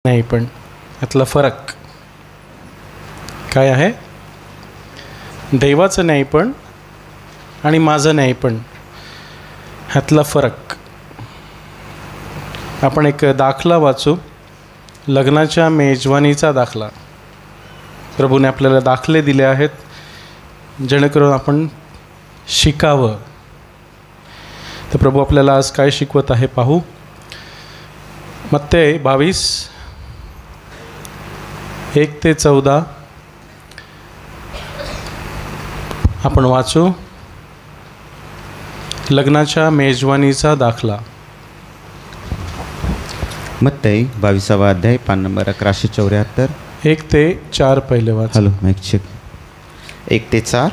न्यायपण यातला फरक काय आहे? देवाचं न्यायपण आणि माझं न्यायपण ह्यातला फरक. आपण एक दाखला वाचू, लग्नाच्या मेजवानीचा दाखला. प्रभूने आपल्याला दाखले दिले आहेत जेणेकरून आपण शिकावं. तर प्रभू आपल्याला आज काय शिकवत आहे पाहू. मत्ते 22:1-14 आपण वाचू. लग्नाच्या मेजवानीचा दाखला. मत्ते 22वा अध्याय पान नंबर 1174 1 ते 4 पहिले वाच. Hello mic check. 1 ते 4.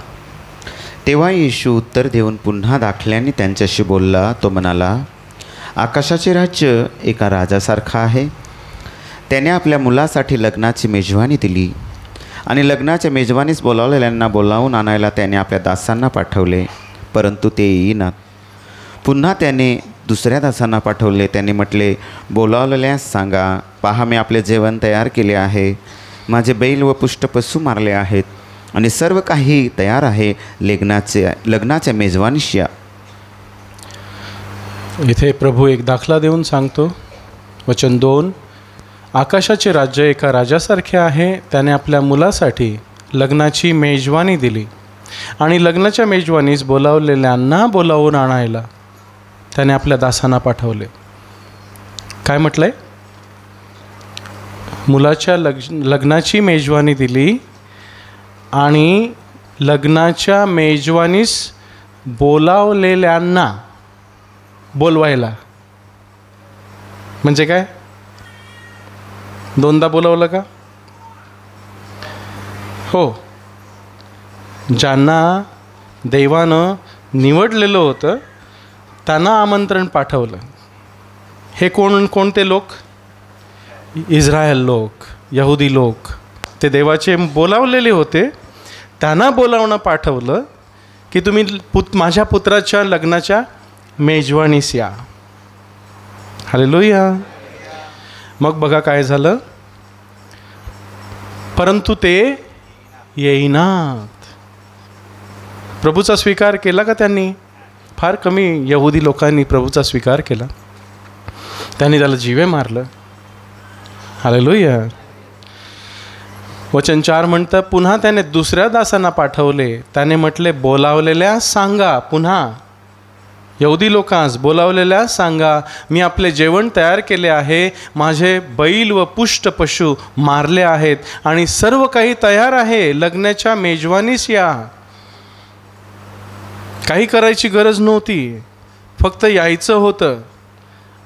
तेव्हा येशू उत्तर देऊन पुन्हा दाखल्याने त्यांच्याशी बोलला. तो म्हणाला, आकाशाचे राज्य एका राजासारखा आहे. त्याने आपल्या मुलासाठी लग्नाची मेजवानी दिली आणि लग्नाच्या मेजवानीस बोलावलेल्यांना बोलावून आणायला त्याने आपल्या दासांना पाठवले, परंतु ते येईनात. पुन्हा त्याने दुसऱ्या दासांना पाठवले. त्याने म्हटले, बोलावलेल्यास सांगा, पहा मी आपले जेवण तयार केले आहे. माझे बैल व पुष्ट पशु मारले आहेत आणि सर्व काही तयार आहे. लग्नाच्या मेजवानीस या. इथे प्रभू एक दाखला देऊन सांगतो. वचन 2. आकाशाचे राज्य एका राजासारखे आहे. त्याने आपल्या मुलासाठी लग्नाची मेजवानी दिली आणि लग्नाच्या मेजवानीस बोलावलेल्यांना बोलावून आणायला त्याने आपल्या दासांना पाठवले. काय म्हटलंय? मुलाच्या लग्नाची मेजवानी दिली आणि लग्नाच्या मेजवानीस बोलावलेल्यांना बोलवायला. म्हणजे काय? दोनदा बोलावलं का? हो. ज्यांना देवानं निवडलेलं होतं त्यांना आमंत्रण पाठवलं. हे कोणते लोक? इस्रायल लोक, यहुदी लोक. ते देवाचे बोलावलेले होते. त्यांना बोलावणं पाठवलं की तुम्ही माझ्या पुत्राच्या लग्नाच्या मेजवानीस या. हालेलुया. मग बघा काय झालं. परंतु ते येईनात. प्रभूचा स्वीकार केला का त्यांनी? फार कमी यहुदी लोकांनी प्रभूचा स्वीकार केला. त्यांनी त्याला जीवे मारलं. हालेलुया. वचन 4 म्हणतं, पुन्हा त्याने दुसऱ्या दासांना पाठवले. त्याने म्हटले, बोलावलेल्या सांगा. पुन्हा यहुदी लोकांस बोलावलेल्या सांगा, मी आपले जेवण तयार केले आहे. माझे बैल व पुष्ट पशु मारले आहेत आणि सर्व काही तयार आहे. लग्नाच्या मेजवानीस या. काही करायची गरज नव्हती, फक्त यायचं होतं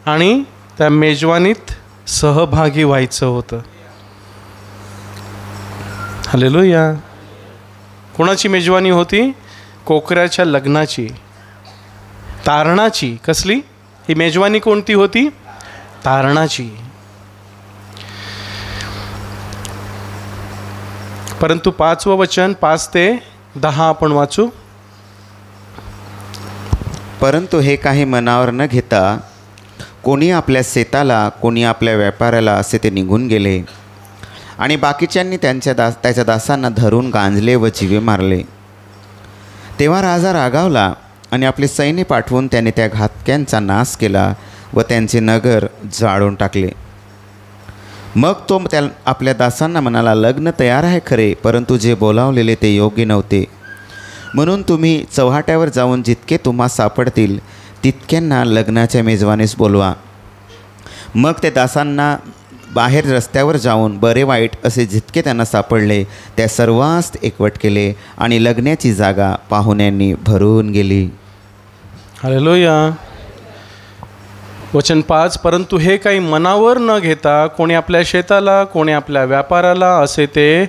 आणि त्या मेजवानीत सहभागी व्हायचं होतं. हालेलुया. कोणाची मेजवानी होती? कोकऱ्याच्या लग्नाची, तारणाची. कसली ही मेजवानी? कोणती होती? तारणाची. परंतु 5वं वचन 5 ते 10 आपण वाचू. परंतु हे काही मनावर न घेता कोणी आपल्या शेताला, कोणी आपल्या व्यापाऱ्याला असे ते निघून गेले आणि बाकीच्यांनी त्याच्या दासांना धरून गांजले व जीवे मारले. तेव्हा राजा रागावला आणि आपले सैन्य पाठवून त्याने त्या घातक्यांचा नाश केला व त्यांचे नगर जाळून टाकले. मग तो आपल्या दासांना म्हणाला, लग्न तयार आहे खरे, परंतु जे बोलावलेले ते योग्य नव्हते. म्हणून तुम्ही चौहाट्यावर जाऊन जितके तुम्हा सापडतील तितक्यांना लग्नाच्या मेजवानीस बोलवा. मग त्या दासांना बाहेर रस्त्यावर जाऊन बरे वाईट असे जितके त्यांना सापडले त्या सर्वांस एकवट केले आणि लग्नाची जागा पाहुण्यांनी भरून गेली. हालेलुया. वचन 5. परंतु हे काही मनावर न घेता कोणी आपल्या शेताला, कोणी आपल्या व्यापाराला असे ते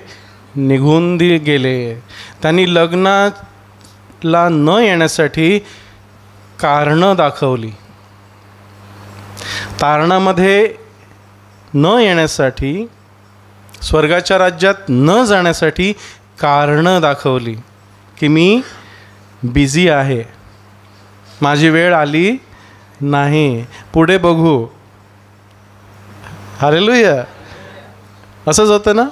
निघून गेले. त्यांनी लग्नाला न येण्यासाठी कारणं दाखवली. तारणामध्ये न येण्यासाठी, स्वर्गाच्या राज्यात न जाण्यासाठी कारणं दाखवली की मी बिझी आहे, माझी वेळ आली नाही, पुढे बघू. हालेलुया. असंच होतं ना,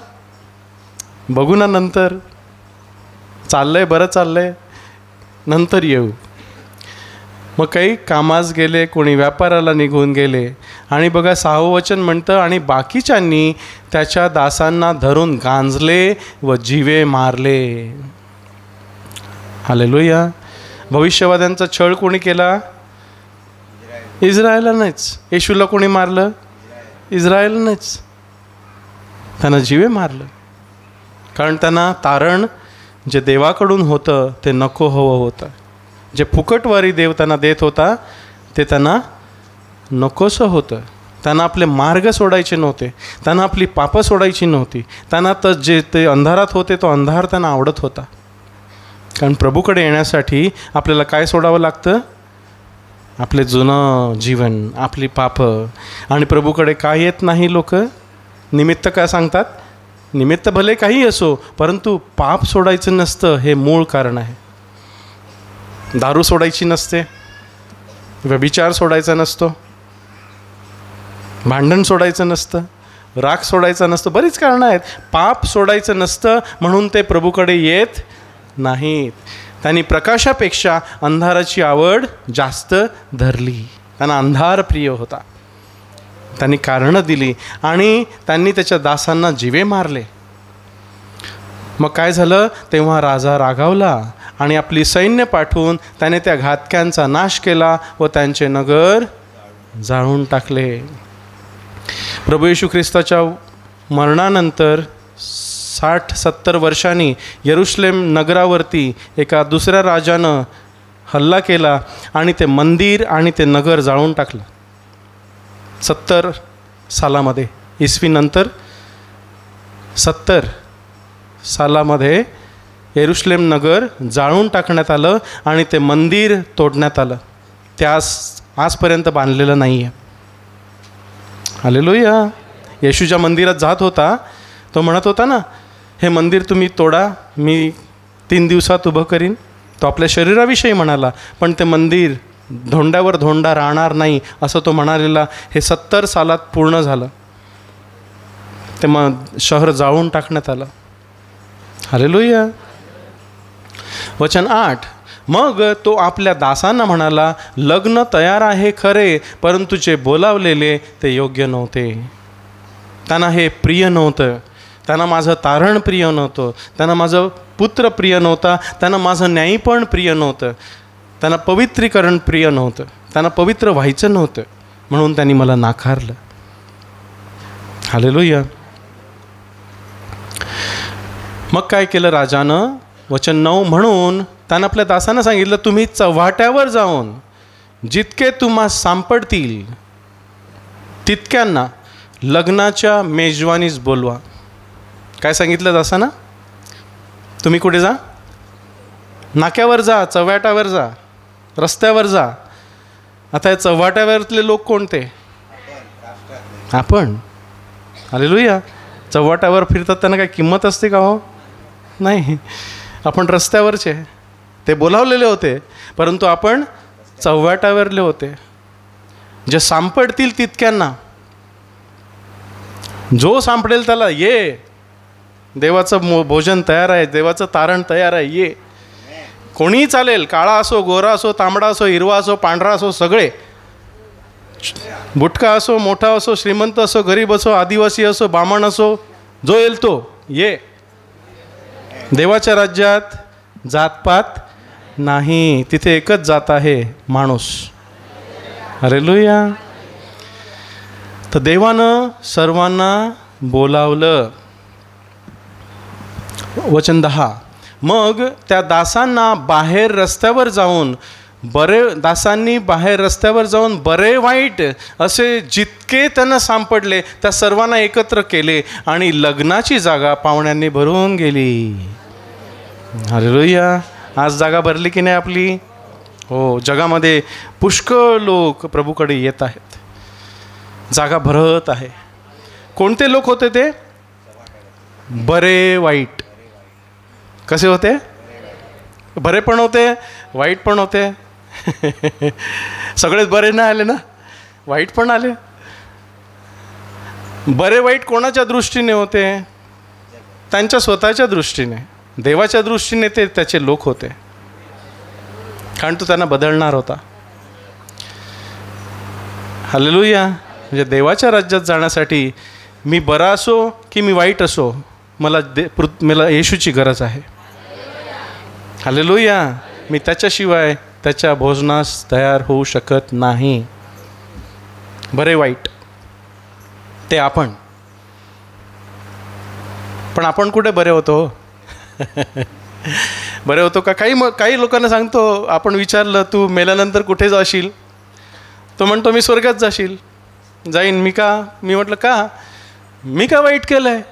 बघू ना नंतर, चाललंय बरं चाललंय, नंतर येऊ. मग काही कामास गेले, कोणी व्यापाराला निघून गेले. आणि बघा 6वं वचन म्हणतं, आणि बाकीच्यांनी त्याच्या दासांना धरून गांजले व जीवे मारले. हालेलुया. भविष्यवाद्यांचा छळ कोणी केला? इस्रायलला नाहीच. येशूला कोणी मारलं? इस्रायलला नाहीच. त्यांना जीवे मारलं, कारण त्यांना तारण जे देवाकडून होतं ते नको हवं होतं. जे फुकटवारी देव त्यांना देत होता ते त्यांना नकोसं होतं. त्यांना आपले मार्ग सोडायचे नव्हते, त्यांना आपली पापं सोडायची नव्हती. त्यांना तर जे ते अंधारात होते तो अंधार त्यांना आवडत होता. कारण प्रभूकडे येण्यासाठी आपल्याला काय सोडावं लागतं? आपले जुनं जीवन, आपली पापं. आणि प्रभूकडे काय येत नाही लोक? निमित्त काय सांगतात? निमित्त भले काही असो, परंतु पाप सोडायचं नसतं हे मूळ कारण आहे. दारू सोडायची नसते, व्यभिचार सोडायचा नसतो, भांडण सोडायचं नसतं, राग सोडायचा नसतं, बरीच कारणं आहेत. पाप सोडायचं नसतं म्हणून ते प्रभूकडे येत नाहीत. त्यांनी प्रकाशापेक्षा अंधाराची आवड जास्त धरली. त्यांना अंधार प्रिय होता. त्यांनी कारणं दिली आणि त्यांनी त्याच्या दासांना जीवे मारले. मग काय झालं? तेव्हा राजा रागावला आणि आपली सैन्य पाठवून त्याने त्या घातक्यांचा नाश केला व त्यांचे नगर जाळून टाकले. प्रभू येशू ख्रिस्ताच्या मरणानंतर 60-70 वर्षांनी यरुशलेम नगरावरती एका दुसऱ्या राजानं हल्ला केला आणि ते मंदिर आणि ते नगर जाळून टाकलं. 70 सालामध्ये, इसवी नंतर 70 सालामध्ये यरुशलेम नगर जाळून टाकण्यात आलं आणि ते मंदिर तोडण्यात आलं. ते आजपर्यंत बांधलेलं नाही आहे. हालेलुया. येशू ज्या मंदिरात जात होता तो म्हणत होता ना, हे मंदिर तुम्ही तोडा, मी 3 दिवसात उभं करीन. तो आपल्या शरीराविषयी म्हणाला, पण ते मंदिर धोंड्यावर धोंडा राहणार नाही असं तो म्हणालेला. हे 70 सालात पूर्ण झालं. ते मग शहर जाळून टाकण्यात आलं. हालेलुया. वचन 8, मग तो आपल्या दासांना म्हणाला, लग्न तयार आहे खरे, परंतु जे बोलावलेले ते योग्य नव्हते. त्यांना हे प्रिय नव्हतं. त्यांना माझं तारण प्रिय नव्हतं. त्यांना माझं पुत्र प्रिय नव्हता. त्यांना माझं न्यायपण प्रिय नव्हतं. त्यांना पवित्रीकरण प्रिय नव्हतं. त्यांना पवित्र व्हायचं नव्हतं. म्हणून त्यांनी मला नाकारलं. हालेलुया. मग काय केलं राजानं? वचन 9, म्हणून त्यानं आपल्या दासांना सांगितलं, तुम्ही चव्हाट्यावर जाऊन जितके तुम्हा सापडतील तितक्यांना लग्नाच्या मेजवानीस बोलवा. काय सांगितलं दासांना? तुम्ही कुठे जा? नाक्यावर जा, चव्हाट्यावर जा, रस्त्यावर जा. आता या चव्हाट्यावरले लोक कोणते? आपण. हालेलुया. चव्हाट्यावर फिरतात त्यांना काय किंमत असते का हो? नाही. आपण रस्त्यावरचे. ते बोलावलेले होते, परंतु आपण चव्हाट्यावरले होते. जे सापडतील तितक्यांना, जो सापडेल त्याला, ये, देवाचं भोजन तयार आहे, देवाचं तारण तयार आहे, ये. कोणीही चालेल, काळा असो, गोरा असो, तांबडा असो, हिरवा असो, पांढरा असो, सगळे. बुटका असो, मोठा असो, श्रीमंत असो, गरीब असो, आदिवासी असो, बामण असो, जो येईल तो ये. देवाच्या राज्यात जातपात नाही. तिथे एकच जात आहे, माणूस. हालेलुया. तर देवानं सर्वांना बोलावलं. वचन 10, मग त्या दासांना बाहेर रस्त्यावर जाऊन दासांनी बाहेर रस्त्यावर जाऊन बरे वाईट असे जितके त्यांना सापडले त्या सर्वांना एकत्र केले आणि लग्नाची जागा पाहुण्यांनी भरून गेली. हालेलुया. आज जागा भरली की नाही आपली? हो. जगामध्ये पुष्कळ लोक प्रभूकडे येत आहेत. जागा भरत आहे. कोणते लोक होते ते? बरे वाईट. कसे होते? बरे पण होते, वाईट पण होते. सगळेच बरे नाही आले ना, वाईट पण आले. बरे वाईट कोणाच्या दृष्टीने होते? त्यांच्या स्वतःच्या दृष्टीने. देवाच्या दृष्टीने ते त्याचे लोक होते, कारण तो त्यांना बदलणार होता. हालेलुया. म्हणजे देवाच्या राज्यात जाण्यासाठी मी बरा असो की मी वाईट असो, मला येशूची गरज आहे. हालेलुया. मी त्याच्याशिवाय त्याच्या भोजनास तयार होऊ शकत नाही. बरे वाईट ते आपण, पण आपण कुठे बरे होतो? बरे होतो का? काही लोकांना सांगतो, आपण विचारलं तू मेल्यानंतर कुठे जाशील, तो म्हणतो मी स्वर्गात जाईन. मी म्हटलं का? मी का वाईट केलं आहे?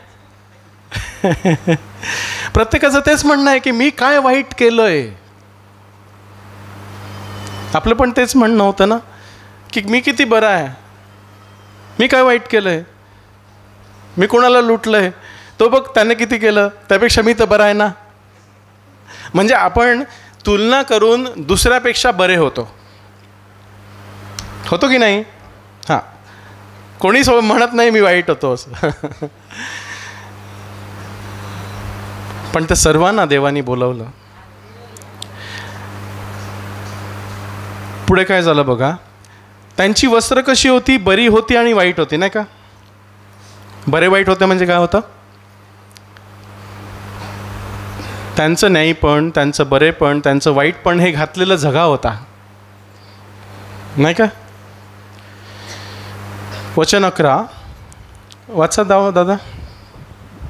प्रत्येकाचं तेच म्हणणं आहे की मी काय वाईट केलं आहे. आपलं पण तेच म्हणणं होतं ना की मी किती बरा आहे, मी काय वाईट केलं आहे, मी कोणाला लुटलं आहे, तो बघ त्याने किती केलं, त्यापेक्षा मी तर बरा आहे ना. म्हणजे आपण तुलना करून दुसऱ्यापेक्षा बरे होतो की नाही? हां, कोणी म्हणत नाही मी वाईट होतो असं. पण ते सर्वांना देवानी बोलवलं. पुढे काय झालं बघा. त्यांची वस्त्र कशी होती? बरी होती आणि वाईट होती, नाही का? बरे वाईट होते म्हणजे काय होतं? त्यांचं न्यायपण, त्यांचं बरेपण, त्यांचं वाईटपण हे घातलेलं झगा होता, नाही का? वचन 11 वाचा दादा.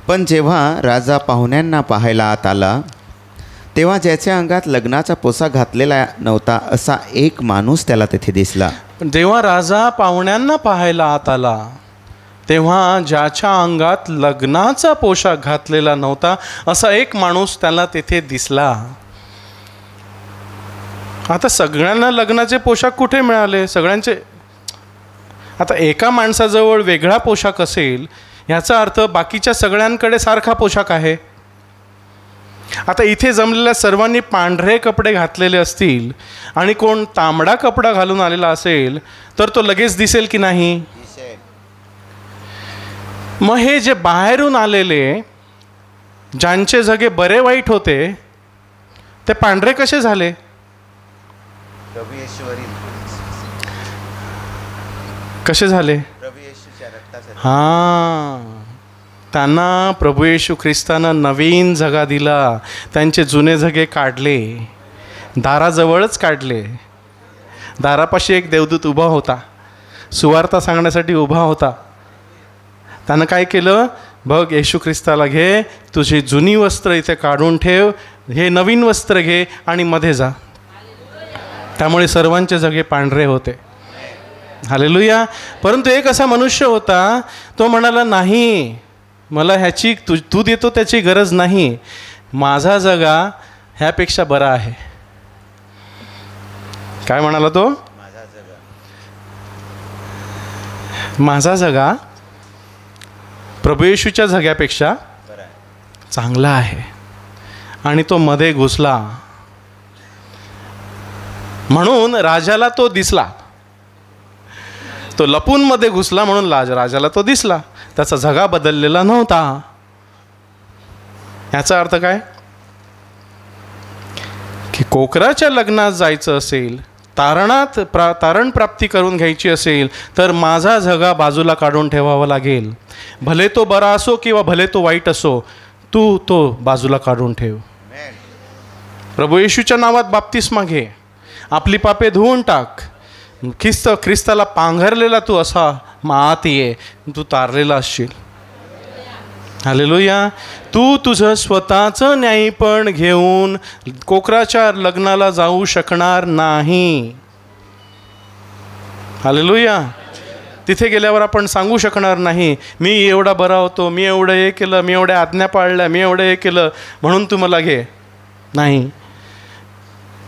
पण जेव्हा राजा पाहुण्यांना पाहायला आत आला, तेव्हा ज्याच्या अंगात लग्नाचा पोशाख घातलेला नव्हता असा एक माणूस त्याला तेथे दिसला. पण जेव्हा राजा पाहुण्यांना पाहायला आत आला, तेव्हा ज्याच्या अंगात लग्नाचा पोशाख घातलेला नव्हता असा एक माणूस त्याला तेथे दिसला. आता सगळ्यांना लग्नाचे पोशाख कुठे मिळाले? सगळ्यांचे. आता एका माणसाजवळ वेगळा पोशाख असेल ह्याचा अर्थ बाकीच्या सगळ्यांकडे सारखा पोशाख आहे. आता इथे जमलेल्या सर्वांनी पांढरे कपडे घातलेले असतील आणि कोण तांबडा कपडा घालून आलेला असेल तर तो लगेच दिसेल की नाही? मग हे जे बाहेरून आलेले ज्यांचे जगे बरे वाईट होते ते पांढरे कसे झाले? कसे झाले? हां, त्यांना प्रभू येशू ख्रिस्तानं नवीन जगा दिला. त्यांचे जुने जगे काढले, दाराजवळच काढले. दारापाशी एक देवदूत उभा होता, सुवार्ता सांगण्यासाठी उभा होता. त्यानं काय केलं? बघ, येशू ख्रिस्ताला घे, तुझी जुनी वस्त्र इथे काढून ठेव, हे नवीन वस्त्र घे आणि मध्ये जा. त्यामुळे सर्वांचे जगे पांढरे होते. हालेलुया. परंतु एक असा मनुष्य होता, तो म्हणाला नाही, मला ह्याची तू देतो त्याची गरज नाही, माझा जगा ह्यापेक्षा बरा आहे. काय म्हणाला तो? माझा जगा प्रभू येशूच्या जगापेक्षा चांगला आहे. आणि तो मध्ये घुसला, म्हणून राजाला तो दिसला. तो लपून मध्ये घुसला म्हणून राजाला तो दिसला. त्याचा झगा बदललेला नव्हता. याचा अर्थ काय? की कोकराच्या लग्नात जायचं असेल, तारण प्राप्ती करून घ्यायची असेल तर माझा झगा बाजूला काढून ठेवावा लागेल. भले तो बरा असो किंवा भले तो वाईट असो, तू तो बाजूला काढून ठेव. प्रभू येशूच्या नावात बाप्तिस्मा घे, आपली पापे धुवून टाक. ख्रिस्ताला पांघरलेला तू असा आत ये, तू तारलेला असशील. हालेलुया. तू तुझं स्वतःचं न्यायपण घेऊन कोकराच्या लग्नाला जाऊ शकणार नाही. हालेलुया. तिथे गेल्यावर आपण सांगू शकणार नाही, मी एवढा बरा होतो, मी एवढं हे केलं, मी एवढ्या आज्ञा पाळल्या, मी एवढं हे केलं म्हणून तू मला घे. नाही,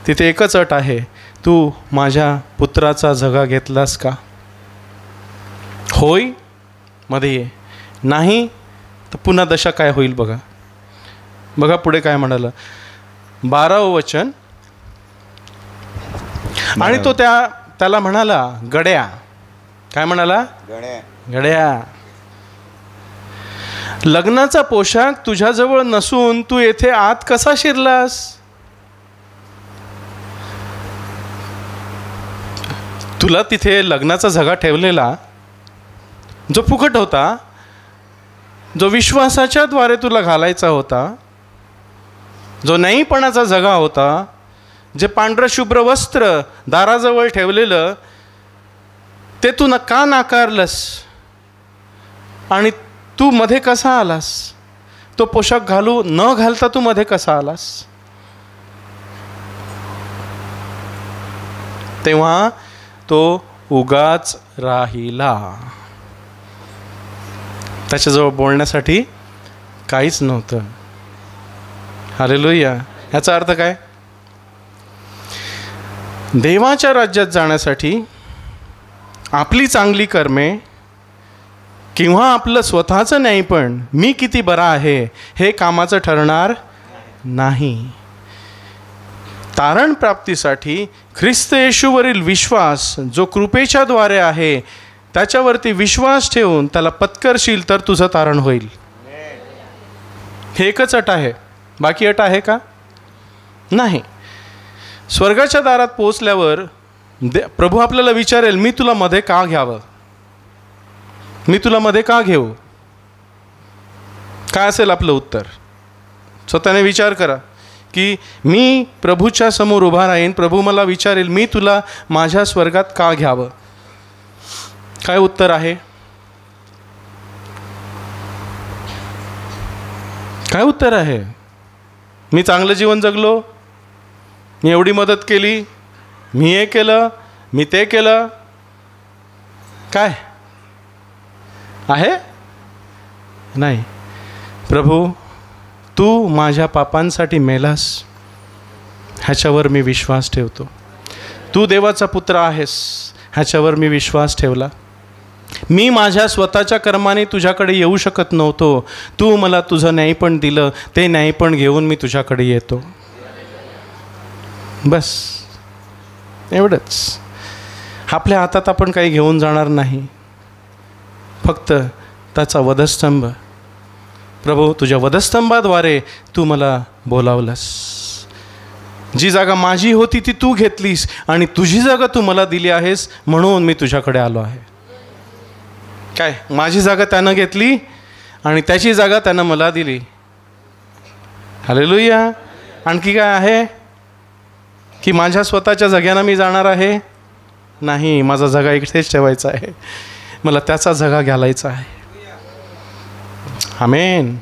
तिथे एकच अट आहे, तू माझ्या पुत्राचा झगा घेतलास का? होय मध्ये ये, नाही तर पुन्हा दशा काय होईल बघा. बघा पुढे काय म्हणालं, 12वं वचन. आणि तो त्याला म्हणाला, गड्या. काय म्हणाला? गड्या. लग्नाचा पोशाख तुझ्याजवळ नसून तू येथे आत कसा शिरलास? तुला तिथे लग्नाचा झगा ठेवलेला जो फुकट होता, जो विश्वासाच्या द्वारे तुला घालायचा होता, जो नाहीपणाचा झगा होता, जे पांढरं शुभ्र वस्त्र दाराजवळ ठेवलेलं ते तू का नाकारलंस? आणि तू मध्ये कसा आलास? तो पोशाख न घालता तू मध्ये कसा आलास? तेव्हा तो उगाच राहिला. त्याच्याजवळ बोलण्यासाठी काहीच नव्हतं. हालेलुया. याचा अर्थ काय? देवाच्या राज्यात जाण्यासाठी आपली चांगली कर्मे किंवा आपलं स्वतःचं न्यायपण, मी किती बरा आहे, हे कामाचं ठरणार नाही. तारण प्राप्तीसाठी ख्रिस्त येशूवरील विश्वास जो कृपेच्या द्वारे आहे त्याच्यावरती विश्वास ठेवून त्याला पत्करशील तर तुझं तारण होईल. हे एकच अट आहे. बाकी अट आहे का? नाही. स्वर्गाच्या दारात पोचल्यावर प्रभू आपल्याला विचारेल, मी तुला मध्ये का घ्यावं? मी तुला मध्ये का घेऊ? काय असेल आपलं उत्तर? स्वतःने विचार करा की मी प्रभूच्या समोर उभा राहीन, प्रभू मला विचारेल, मी तुला माझ्या स्वर्गात का घ्यावं? काय उत्तर आहे? काय उत्तर आहे? मी चांगलं जीवन जगलो, मी एवढी मदत केली, मी हे केलं, मी ते केलं. काय आहे? नाही. प्रभू, तू माझ्या पापांसाठी मेलास, ह्याच्यावर मी विश्वास ठेवतो. तू देवाचा पुत्र आहेस, ह्याच्यावर मी विश्वास ठेवला. मी माझ्या स्वतःच्या कर्माने तुझ्याकडे येऊ शकत नव्हतो. तू मला तुझं न्यायपण दिलं, ते न्यायपण घेऊन मी तुझ्याकडे येतो. बस एवढंच. आपल्या हातात आपण काही घेऊन जाणार नाही, फक्त त्याचा वधस्तंभ. प्रभू, तुझ्या वधस्तंभाद्वारे तू मला बोलावलंस. जी जागा माझी होती ती तू घेतलीस आणि तुझी जागा तू मला दिली आहेस, म्हणून मी तुझ्याकडे आलो आहे. काय, माझी जागा त्यानं घेतली आणि त्याची जागा त्यानं मला दिली. हालेलुया. आणखी काय आहे की माझ्या स्वतःच्या जगानं मी जाणार आहे? नाही, माझा जगा इकडेच ठेवायचा आहे. मला त्याचा जगा घालायचा आहे. आमेन.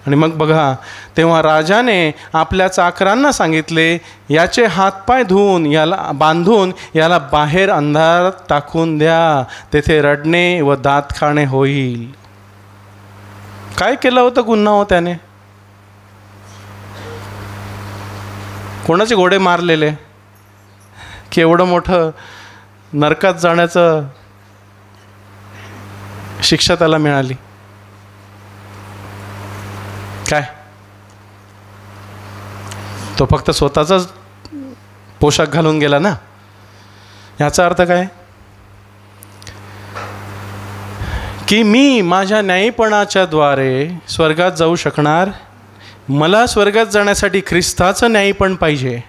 आणि मग बघा, तेव्हा राजाने आपल्या चाकरांना सांगितले, याचे हातपाय धुवून बांधून याला बाहेर अंधारात टाकून द्या, तेथे रडणे व दात खाणे होईल. काय केलं होतं गुन्हा हो त्याने? कोणाचे घोडे मारलेले की एवढं मोठं नरकात जाण्याचं शिक्षा त्याला मिळाली? काय, तो फक्त स्वतःचाच पोशाख घालून गेला ना? याचा अर्थ काय की मी माझ्या न्यायपणाच्या द्वारे स्वर्गात जाऊ शकणार? मला स्वर्गात जाण्यासाठी ख्रिस्ताचं न्यायपण पाहिजे,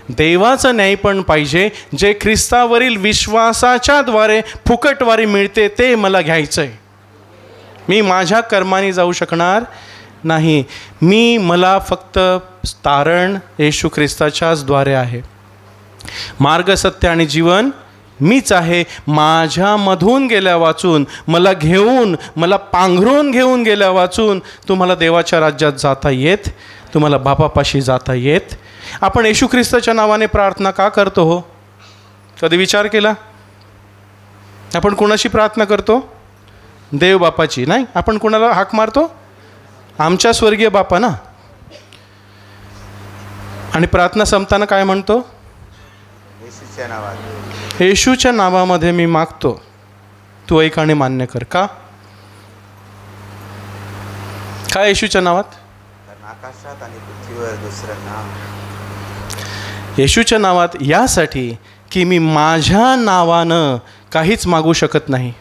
देवाचं न्यायपण पाहिजे. जे ख्रिस्तावरील विश्वासाच्या द्वारे फुकटवारी मिळते ते मला घ्यायचं आहे. मी माझ्या कर्माने जाऊ शकणार नाही. मला फक्त तारण येशू ख्रिस्ताच्याच द्वारे आहे. मार्ग, सत्य आणि जीवन मीच आहे. माझ्यामधून गेल्या वाचून, मला घेऊन, मला पांघरून घेऊन गेल्या वाचून तुम्हाला देवाच्या राज्यात जाता येत, तुम्हाला बापापाशी जाता येत. आपण येशू ख्रिस्ताच्या नावाने प्रार्थना का करतो हो? कधी विचार केला? आपण कोणाशी प्रार्थना करतो? देव बापाची. नाही, आपण कोणाला हाक मारतो? आमच्या स्वर्गीय बापा ना. आणि प्रार्थना संपताना काय म्हणतो? येशूच्या नावात, येशूच्या नावामध्ये मी मागतो, तू ऐक आणि मान्य कर. का? काय येशूच्या नावात? आकाशात आणि पृथ्वीवर दुसरं नाव. येशूच्या नावात यासाठी की मी माझ्या नावानं काहीच मागू शकत नाही.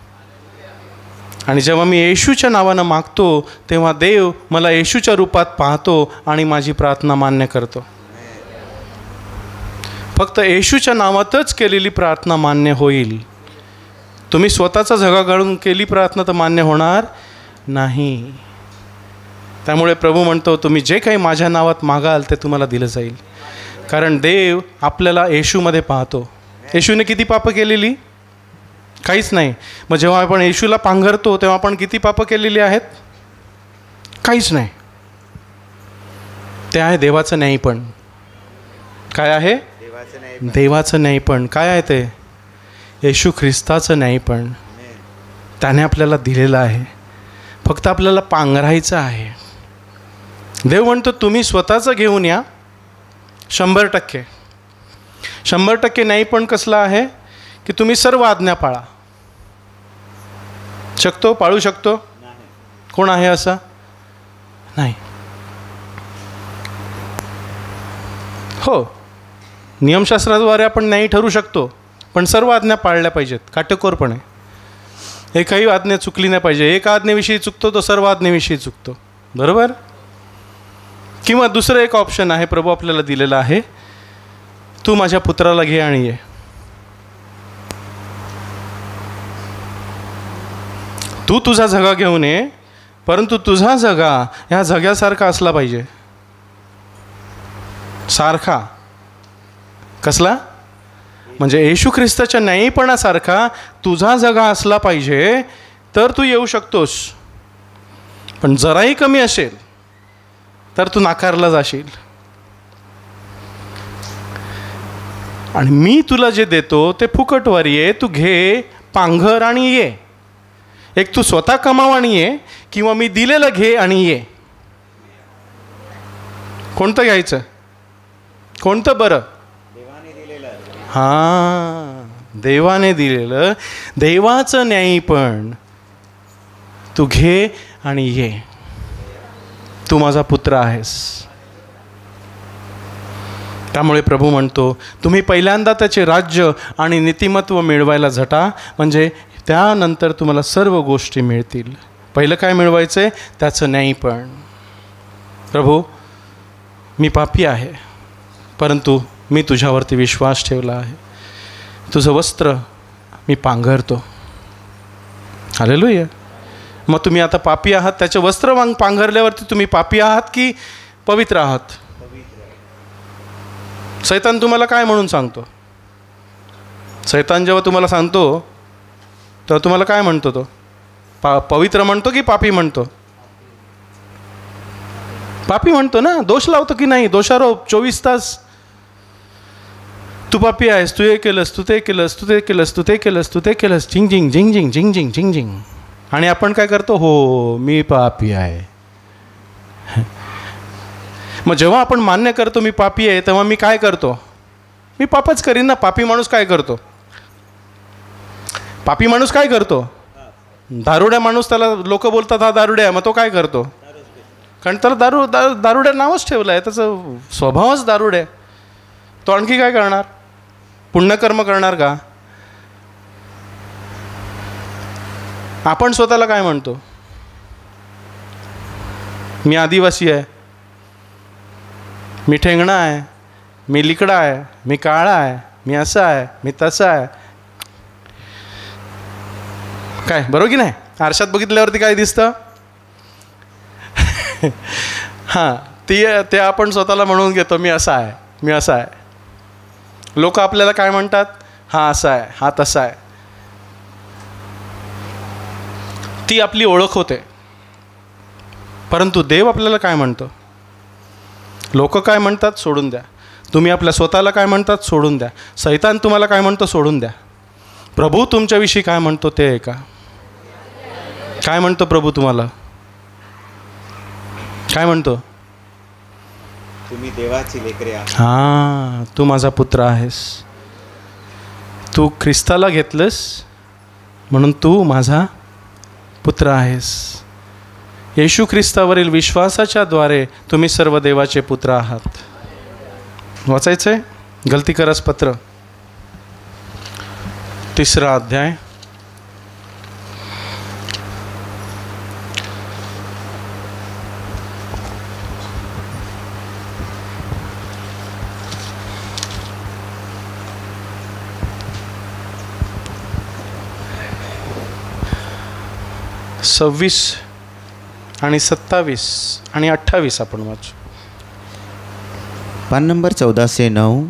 आणि जेव्हा मी येशूच्या नावानं मागतो तेव्हा देव मला येशूच्या रूपात पाहतो आणि माझी प्रार्थना मान्य करतो. फक्त येशूच्या नावातच केलेली प्रार्थना मान्य होईल. तुम्ही स्वतःचा झगा घालून केली प्रार्थना तर मान्य होणार नाही. त्यामुळे प्रभू म्हणतो तुम्ही जे काही माझ्या नावात मागाल ते तुम्हाला दिलं जाईल. कारण देव आपल्याला येशूमध्ये पाहतो. येशूने किती पापं केलेली? काहीच नाही. मग जेव्हा आपण येशूला पांघरतो तेव्हा आपण किती पापं केलेली आहेत? काहीच नाही. ते आहे देवाचं न्यायपण. काय आहे? देवाचं न्यायपण. काय आहे ते? येशू ख्रिस्ताचं न्यायपण. त्याने आपल्याला दिलेलं आहे. फक्त आपल्याला पांघरायचं आहे. देव म्हणतो तुम्ही स्वतःचं घेऊन या. 100%. 100% न्यायपण कसला आहे की तुम्ही सर्व आज्ञा पाळा. शकतो? पाळू शकतो? कोण आहे असा? नाही. हो, नियमशास्त्राद्वारे आपण न्यायी ठरू शकतो, पण सर्व आज्ञा पाळल्या पाहिजेत काटेकोरपणे. एकही आज्ञा चुकली नाही पाहिजे. एका आज्ञेविषयी चुकतो तो सर्व आज्ञेविषयी चुकतो. बरोबर? किंवा दुसरं एक ऑप्शन आहे प्रभू आपल्याला दिलेलं आहे, तू माझ्या पुत्राला घे आणि ये. तू तुझा झगा घेऊन ये, परंतु तुझा झगा ह्या झग्यासारखा असला पाहिजे. सारखा कसला? म्हणजे येशू ख्रिस्ताच्या न्यायीपणासारखा तुझा झगा असला पाहिजे तर तू येऊ शकतोस. पण जराही कमी असेल तर तू नाकारला जाशील. आणि मी तुला जे देतो ते फुकटवर ये, तू घे, पांघर आणि ये. एक तू स्वतः कमाव आणि ये, किंवा मी दिलेलं घे आणि ये. कोणतं घ्यायचं? कोणतं बरं? हां, देवाने दिलेलं, देवाचं न्यायीपण. तू घे आणि ये. तू माझा पुत्र आहेस. त्यामुळे प्रभू म्हणतो तुम्ही पहिल्यांदा त्याचे राज्य आणि नीतिमत्व मिळवायला झटा, म्हणजे त्यानंतर तुम्हाला सर्व गोष्टी मिळतील. पहिलं काय मिळवायचं आहे? त्याचं न्यायीपण. प्रभू मी पापी आहे, परंतु मी तुझ्यावरती विश्वास ठेवला आहे. तुझं वस्त्र मी पांघरतो. हालेलुया. मग तुम्ही आता पापी आहात, त्याचं वस्त्र पांघरल्यावरती तुम्ही पापी आहात की पवित्र आहात? सैतान तुम्हाला काय म्हणून सांगतो? सैतान जेव्हा तुम्हाला सांगतो तेव्हा तुम्हाला काय म्हणतो? तो पवित्र म्हणतो की पापी म्हणतो? पापी म्हणतो ना. दोष लावतो की नाही? दोषारोप 24 तास. तू पापी आहेस, तू हे केलंस, तू ते केलंस, तू ते केलंस, तू ते केलंस, तू ते केलंस. झिंग झिंग झिंग झिंग झिंग झिंग झिंग झिंग. आणि आपण काय करतो? हो मी पापी आहे. मग जेव्हा आपण मान्य करतो मी पापी आहे, तेव्हा मी काय करतो? मी पापच करीन ना. पापी माणूस काय करतो? पापी माणूस काय करतो? दारुड्या माणूस, त्याला लोक बोलतात हा दारुड्या, मग तो काय करतो? कारण त्याला दारुड्या नावच ठेवलं आहे. त्याचं स्वभावच दारुड्या. तो आणखी काय करणार? पुण्यकर्म करणार का? आपण स्वतःला काय म्हणतो? मी आदिवासी आहे, मी ठेंगणा आहे, मी लिकडा आहे, मी काळा आहे, मी असा आहे, मी तसा आहे. काय बरोबर की नाही? आरशात बघितल्यावरती काय दिसतं? हां, ते आपण स्वतःला म्हणून घेतो मी असा आहे, मी असा आहे. लोक आपल्याला काय म्हणतात? हा असा आहे, हा तसा आहे. ती आपली ओळख होते. परंतु देव आपल्याला काय म्हणतो? लोक काय म्हणतात सोडून द्या. तुम्ही आपल्या स्वतःला काय म्हणतात सोडून द्या. सैतान तुम्हाला काय म्हणतो सोडून द्या. प्रभू तुमच्याविषयी काय म्हणतो ते ऐका. काय म्हणतो प्रभू तुम्हाला? काय म्हणतो? तुम्ही देवाची लेकरे आहात. हां, तू माझा पुत्र आहेस. तू ख्रिस्ताला घेतलंस म्हणून तू माझा पुत्र आहेस. येशू ख्रिस्तावरील विश्वासाच्या द्वारे तुम्ही सर्व देवाचे पुत्र आहात. वाचायचं आहे गलतीकरस पत्र 3 अध्याय 26 आणि 27 आणि 28 आपण वाचू. पान नंबर 1409,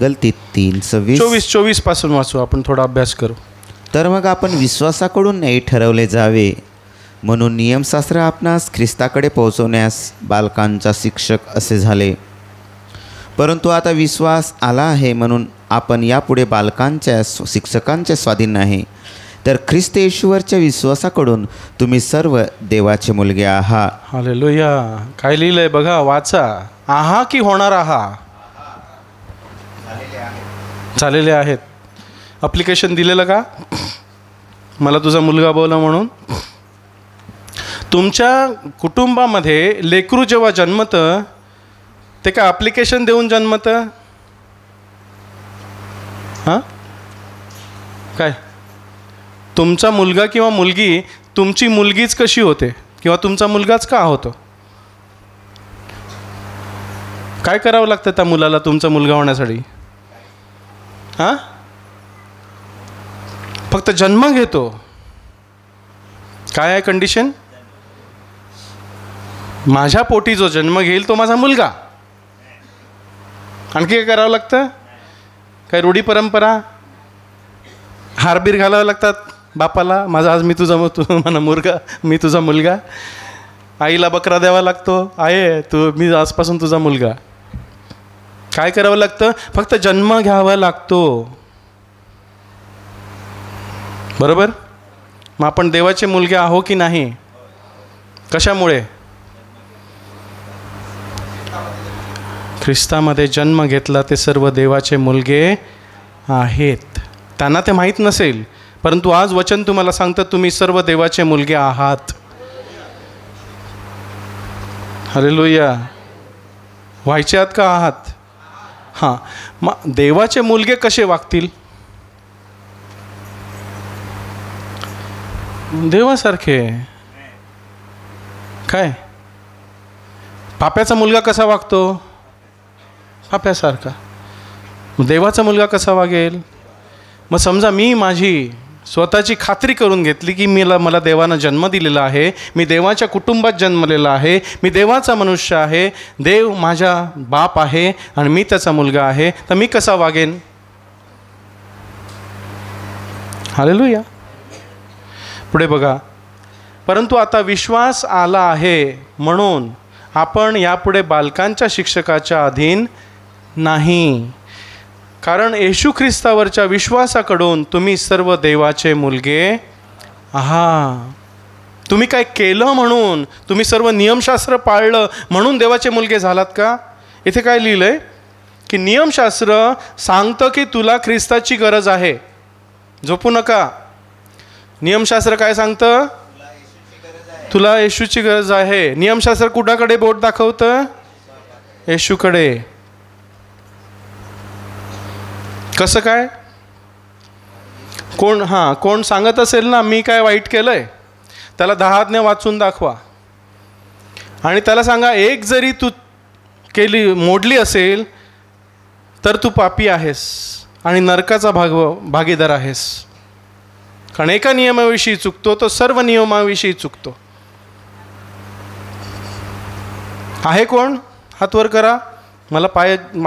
गलती 3:26. 24 पासून वाचू, आपण थोडा अभ्यास करू. तर मग आपण विश्वासाकडून नाही ठरवले जावे म्हणून नियमशास्त्र आपणास ख्रिस्ताकडे पोहोचवण्यास बालकांचा शिक्षक असे झाले. परंतु आता विश्वास आला आहे म्हणून आपण यापुढे बालकांच्या शिक्षकांच्या स्वाधीन नाही, तर ख्रिस्त येशूवरच्या विश्वासाकडून तुम्ही सर्व देवाचे मुलगे आहात. हालेलुया. काय लिहिलंय बघा, वाचा. आहा की होणार आहा? झालेले आहेत. अप्लिकेशन दिलेलं का? मला तुझा मुलगा बोला म्हणून. तुमच्या कुटुंबामध्ये लेकरू जेव्हा जन्मतं ते काय ॲप्लिकेशन देऊन जन्मतं? हां, काय तुमचा मुलगा किंवा मुलगी तुमची मुलगीच कशी होते किंवा तुमचा मुलगाच का होतो? काय करावं लागतं त्या मुलाला तुमचा मुलगा होण्यासाठी? हां, फक्त जन्म घेतो. काय आहे कंडिशन? माझ्या पोटी जो जन्म घेईल तो माझा मुलगा. आणखी काय करावं लागतं? काय रूढी परंपरा, हारबीर घालावं लागतात बापाला, माझा आज मी तुझा मुलगा. आईला बकरा द्यावा लागतो, आहे मी आजपासून तुझा मुलगा. काय करावं लागतं? फक्त जन्म घ्यावा लागतो. बरोबर? मग आपण देवाचे मुलगे आहो की नाही? कशामुळे? ख्रिस्तामध्ये जन्म घेतला ते सर्व देवाचे मुलगे आहेत. त्यांना ते माहीत नसेल, परंतु आज वचन तुम्हाला सांगतं तुम्ही सर्व देवाचे मुलगे आहात. हालेलुया. व्हायचे आहात का आहात? हां, मग देवाचे मुलगे कसे वागतील? देवासारखे. काय पाप्याचा मुलगा कसा वागतो? पाप्यासारखा. देवाचा मुलगा कसा वागेल? मग समजा मी माझी स्वतःची खात्री करून घेतली की मला देवानं जन्म दिलेला आहे, मी देवाच्या कुटुंबात जन्मलेला आहे, मी देवाचा मनुष्य आहे, देव माझा बाप आहे आणि मी त्याचा मुलगा आहे, तर मी कसा वागेन? हालेलुया. पुढे बघा. परंतु आता विश्वास आला आहे म्हणून आपण यापुढे बालकांच्या शिक्षकाच्या अधीन नाही, कारण येशू ख्रिस्तावरच्या विश्वासाकडून तुम्ही सर्व देवाचे मुलगे आहात. तुम्ही काय केलं म्हणून, तुम्ही सर्व नियमशास्त्र पाळलं म्हणून देवाचे मुलगे झालात का? इथे काय लिहिलंय की नियमशास्त्र सांगतं की तुला ख्रिस्ताची गरज आहे. झोपू नका. नियमशास्त्र काय सांगतं? तुला येशूची गरज आहे. नियमशास्त्र कुणाकडे बोट दाखवतं? येशूकडे. कसं काय? कोण सांगत असेल ना मी काय वाईट केलंय, त्याला 10 आज्ञा वाचून दाखवा आणि त्याला सांगा एक जरी तू मोडली असेल तर तू पापी आहेस आणि नरकाचा भागीदार आहेस. कारण एका नियमाविषयी चुकतो तो सर्व नियमाविषयी चुकतो. आहे कोण? हात वर करा. मला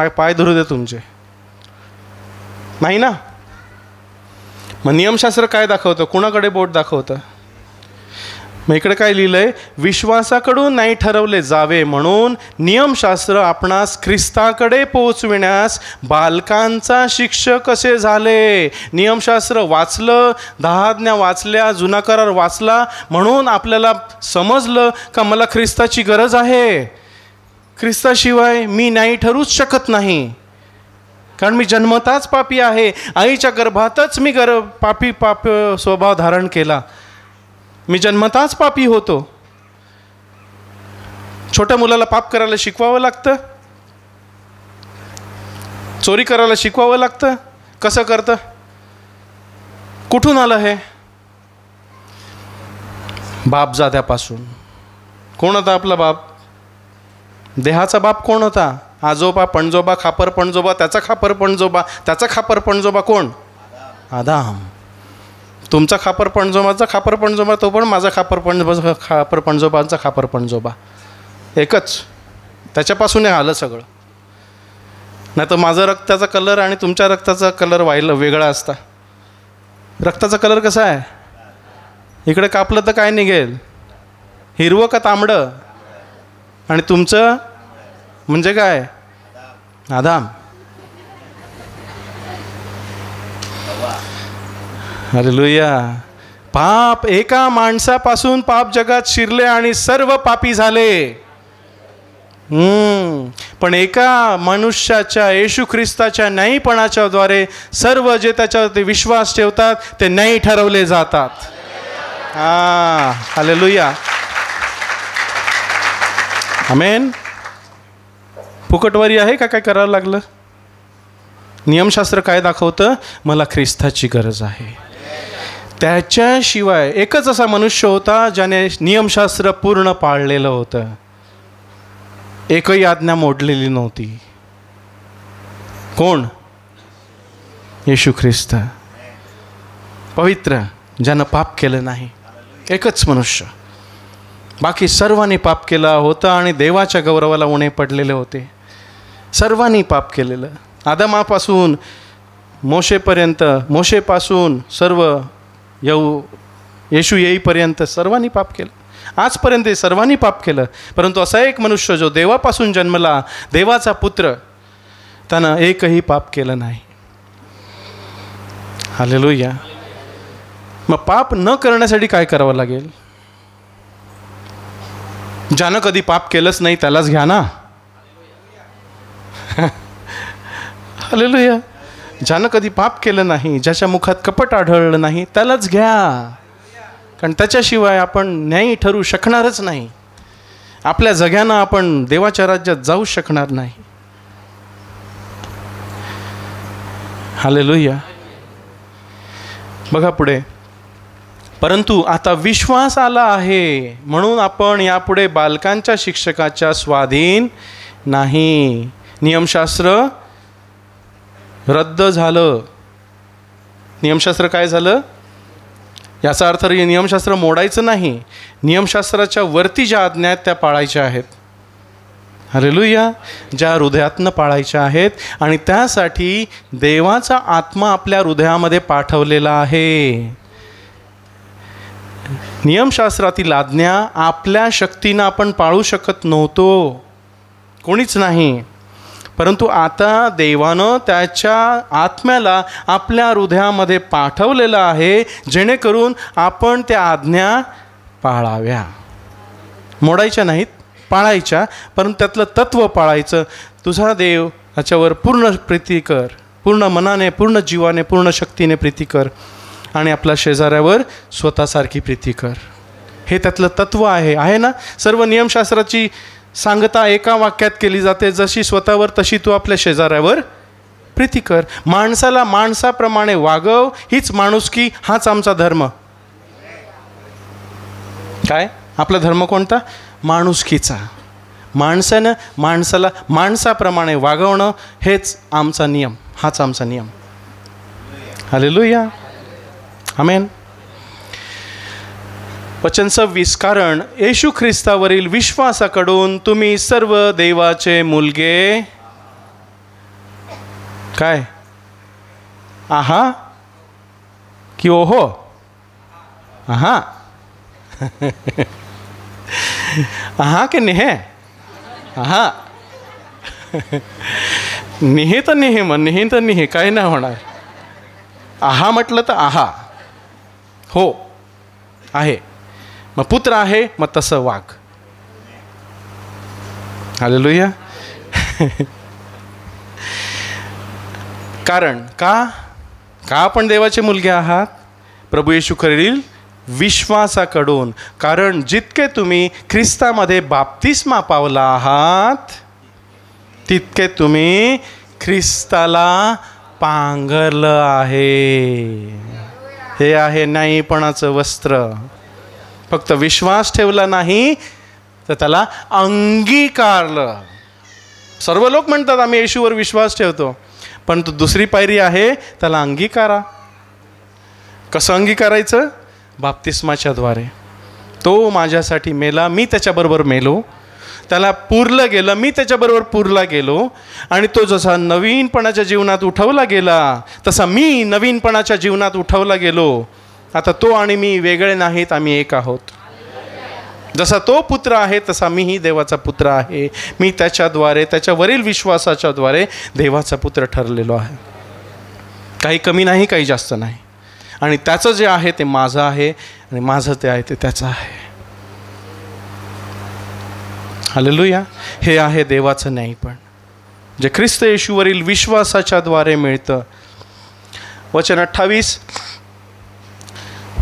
पाय धरू दे तुमचे. नाही ना? मग नियमशास्त्र काय दाखवतं? कुणाकडे बोट दाखवतं? मग इकडे काय लिहिलंय? विश्वासाकडून नाही ठरवले जावे म्हणून नियमशास्त्र आपणास ख्रिस्ताकडे पोहोचविण्यास बालकांचा शिक्षक कसे झाले. नियमशास्त्र वाचलं, 10 आज्ञा वाचल्या, जुना करार वाचला म्हणून आपल्याला समजलं का मला ख्रिस्ताची गरज आहे. ख्रिस्ताशिवाय मी नाही ठरूच शकत नाही, कारण मी जन्मताच पापी आहे. आईच्या गर्भातच मी पापी स्वभाव धारण केला. मी जन्मताच पापी होतो. छोट्या मुलाला पाप करायला शिकवावं लागतं, चोरी करायला शिकवावं लागतं. कसं करतं? कुठून आलं हे? बापजाद्यापासून. कोण होता आपला बाप? देहाचा बाप कोण होता? आजोबा, पणजोबा, खापर पणजोबा, त्याचा खापर पणजोबा, त्याचा खापर पणजोबा कोण? आदाम. तुमचा खापर पणजोबाचा खापर पणजोबा, तो पण माझा खापर पणजोबांचा खापर पणजोबा, एकच. त्याच्यापासून हे आलं सगळं. नाही तर माझं रक्ताचा कलर आणि तुमच्या रक्ताचा कलर वेगळा असता. रक्ताचा कलर कसा आहे? इकडे कापलं तर काय निघेल? हिरवं का तांबडं? आणि तुमचं म्हणजे काय? आदाम. हालेलुया. पाप, एका माणसापासून पाप जगात शिरले आणि सर्व पापी झाले. पण एका मनुष्याच्या, येशू ख्रिस्ताच्या न्यायीपणाच्या द्वारे सर्व जे त्याच्यावरती विश्वास ठेवतात ते न्यायी ठरवले जातात. हालेलुया. आमेन. फुकटवारी आहे का? काय करावं लागलं? नियमशास्त्र काय दाखवतं? मला ख्रिस्ताची गरज आहे. त्याच्याशिवाय एकच असा मनुष्य होता ज्याने नियमशास्त्र पूर्ण पाळलेलं होतं. एकही आज्ञा मोडलेली नव्हती. कोण? येशू ख्रिस्त, पवित्र, ज्यानं पाप केलं नाही. एकच मनुष्य. बाकी सर्वांनी पाप केला होता आणि देवाच्या गौरवाला उणे पडलेले होते. सर्वांनी पाप केलेलं. आदमापासून मोशेपर्यंत, मोशेपासून सर्व येशू येईपर्यंत सर्वांनी पाप केलं. आजपर्यंत सर्वांनी पाप केलं. परंतु असा एक मनुष्य जो देवापासून जन्मला, देवाचा पुत्र, त्यानं एकही पाप केलं नाही. हालेलुया. मग पाप न करण्यासाठी काय करावं लागेल? ज्यानं कधी पाप केलंच नाही त्यालाच घ्या ना. हालेलुया. ज्यानं कधी पाप केलं नाही, ज्याच्या मुखात कपट आढळलं नाही त्यालाच घ्या. कारण त्याच्याशिवाय आपण न्यायी ठरू शकणारच नाही. आपल्या जग्यानं आपण देवाच्या राज्यात जाऊ शकणार नाही. हालेलुया. बघा पुढे. परंतु आता विश्वास आला आहे म्हणून आपण यापुढे बालकांच्या शिक्षकाच्या स्वाधीन नाही. नियमशास्त्र रद्द झालं. नियमशास्त्र काय झालं? याचा अर्थ नियमशास्त्र मोडायचं नाही. नियमशास्त्राच्या वरती ज्या आज्ञा आहेत त्या पाळायच्या आहेत. हालेलुया. ज्या हृदयातनं पाळायच्या आहेत. आणि त्यासाठी देवाचा आत्मा आपल्या हृदयामध्ये पाठवलेला आहे. नियमशास्त्रातील आज्ञा आपल्या शक्तीनं आपण पाळू शकत नव्हतो, कोणीच नाही. परंतु आता देवानं त्याच्या आत्म्याला आपल्या हृदयामध्ये पाठवलेलं आहे, जेणेकरून आपण त्या आज्ञा पाळाव्या. मोडायच्या नाहीत, पाळायच्या. परंतु त्यातलं तत्त्व पाळायचं. तुझा देव याच्यावर पूर्ण प्रीती कर, पूर्ण मनाने, पूर्ण जीवाने, पूर्ण शक्तीने प्रीती कर. आणि आपल्या शेजाऱ्यावर स्वतःसारखी प्रीती कर. हे त्यातलं तत्त्व आहे ना. सर्व नियमशास्त्राची सांगता एका वाक्यात केली जाते, जशी स्वतःवर तशी तू आपल्या शेजाऱ्यावर प्रीती कर. माणसाला माणसाप्रमाणे वागव, हीच माणुसकी, हाच आमचा धर्म. काय आपला धर्म कोणता? माणुसकीचा. माणसानं माणसाला माणसाप्रमाणे वागवणं हेच आमचा नियम, हाच आमचा नियम. हालेलुया. आमेन. वचन 26. कारण येशू ख्रिस्तावरील विश्वासाकडून तुम्ही सर्व देवाचे मुलगे काय आहा की ओहो? आहा. आहा की नेहे? आहा. निहे तर निहे, मग निहे तर निहे, काही नाही होणार. आहा म्हटलं तर आहा. हो आहे. मग पुत्र आहे, मग तसं वाघ. हालेलुया. कारण का आपण देवाचे मुलगे आहात? प्रभू येशू ख्रिस्तावरील विश्वासाकडून. कारण जितके तुम्ही ख्रिस्तामध्ये बाप्तिस्मा पावला आहात, तितके तुम्ही ख्रिस्ताला पांघरलं आहे. हे आहे न्यायीपणाचं वस्त्र. फक्त विश्वास ठेवला नाही तर त्याला अंगीकारलं. सर्व लोक म्हणतात आम्ही येशूवर विश्वास ठेवतो, पण तो दुसरी पायरी आहे, त्याला अंगीकारा. कसं अंगीकारायचं? बाप्तिस्माच्या द्वारे. तो माझ्यासाठी मेला, मी त्याच्याबरोबर मेलो. त्याला पुरलं गेलं, मी त्याच्याबरोबर पुरला गेलो. आणि तो जसा नवीनपणाच्या जीवनात उठवला गेला तसा मी नवीनपणाच्या जीवनात उठवला गेलो. आता तो आणि मी वेगळे नाहीत, आम्ही एक आहोत. जसा तो पुत्र आहे तसा मीही देवाचा पुत्र आहे. मी त्याच्याद्वारे, त्याच्यावरील विश्वासाच्याद्वारे देवाचा पुत्र ठरलेलो आहे. काही कमी नाही, काही जास्त नाही. आणि त्याचं जे आहे ते माझं आहे आणि माझं ते आहे ते त्याचं आहे. हालेलुया. हे आहे देवाचं न्यायपण जे ख्रिस्त येशूवरील विश्वासाच्या द्वारे मिळतं. वचन 28,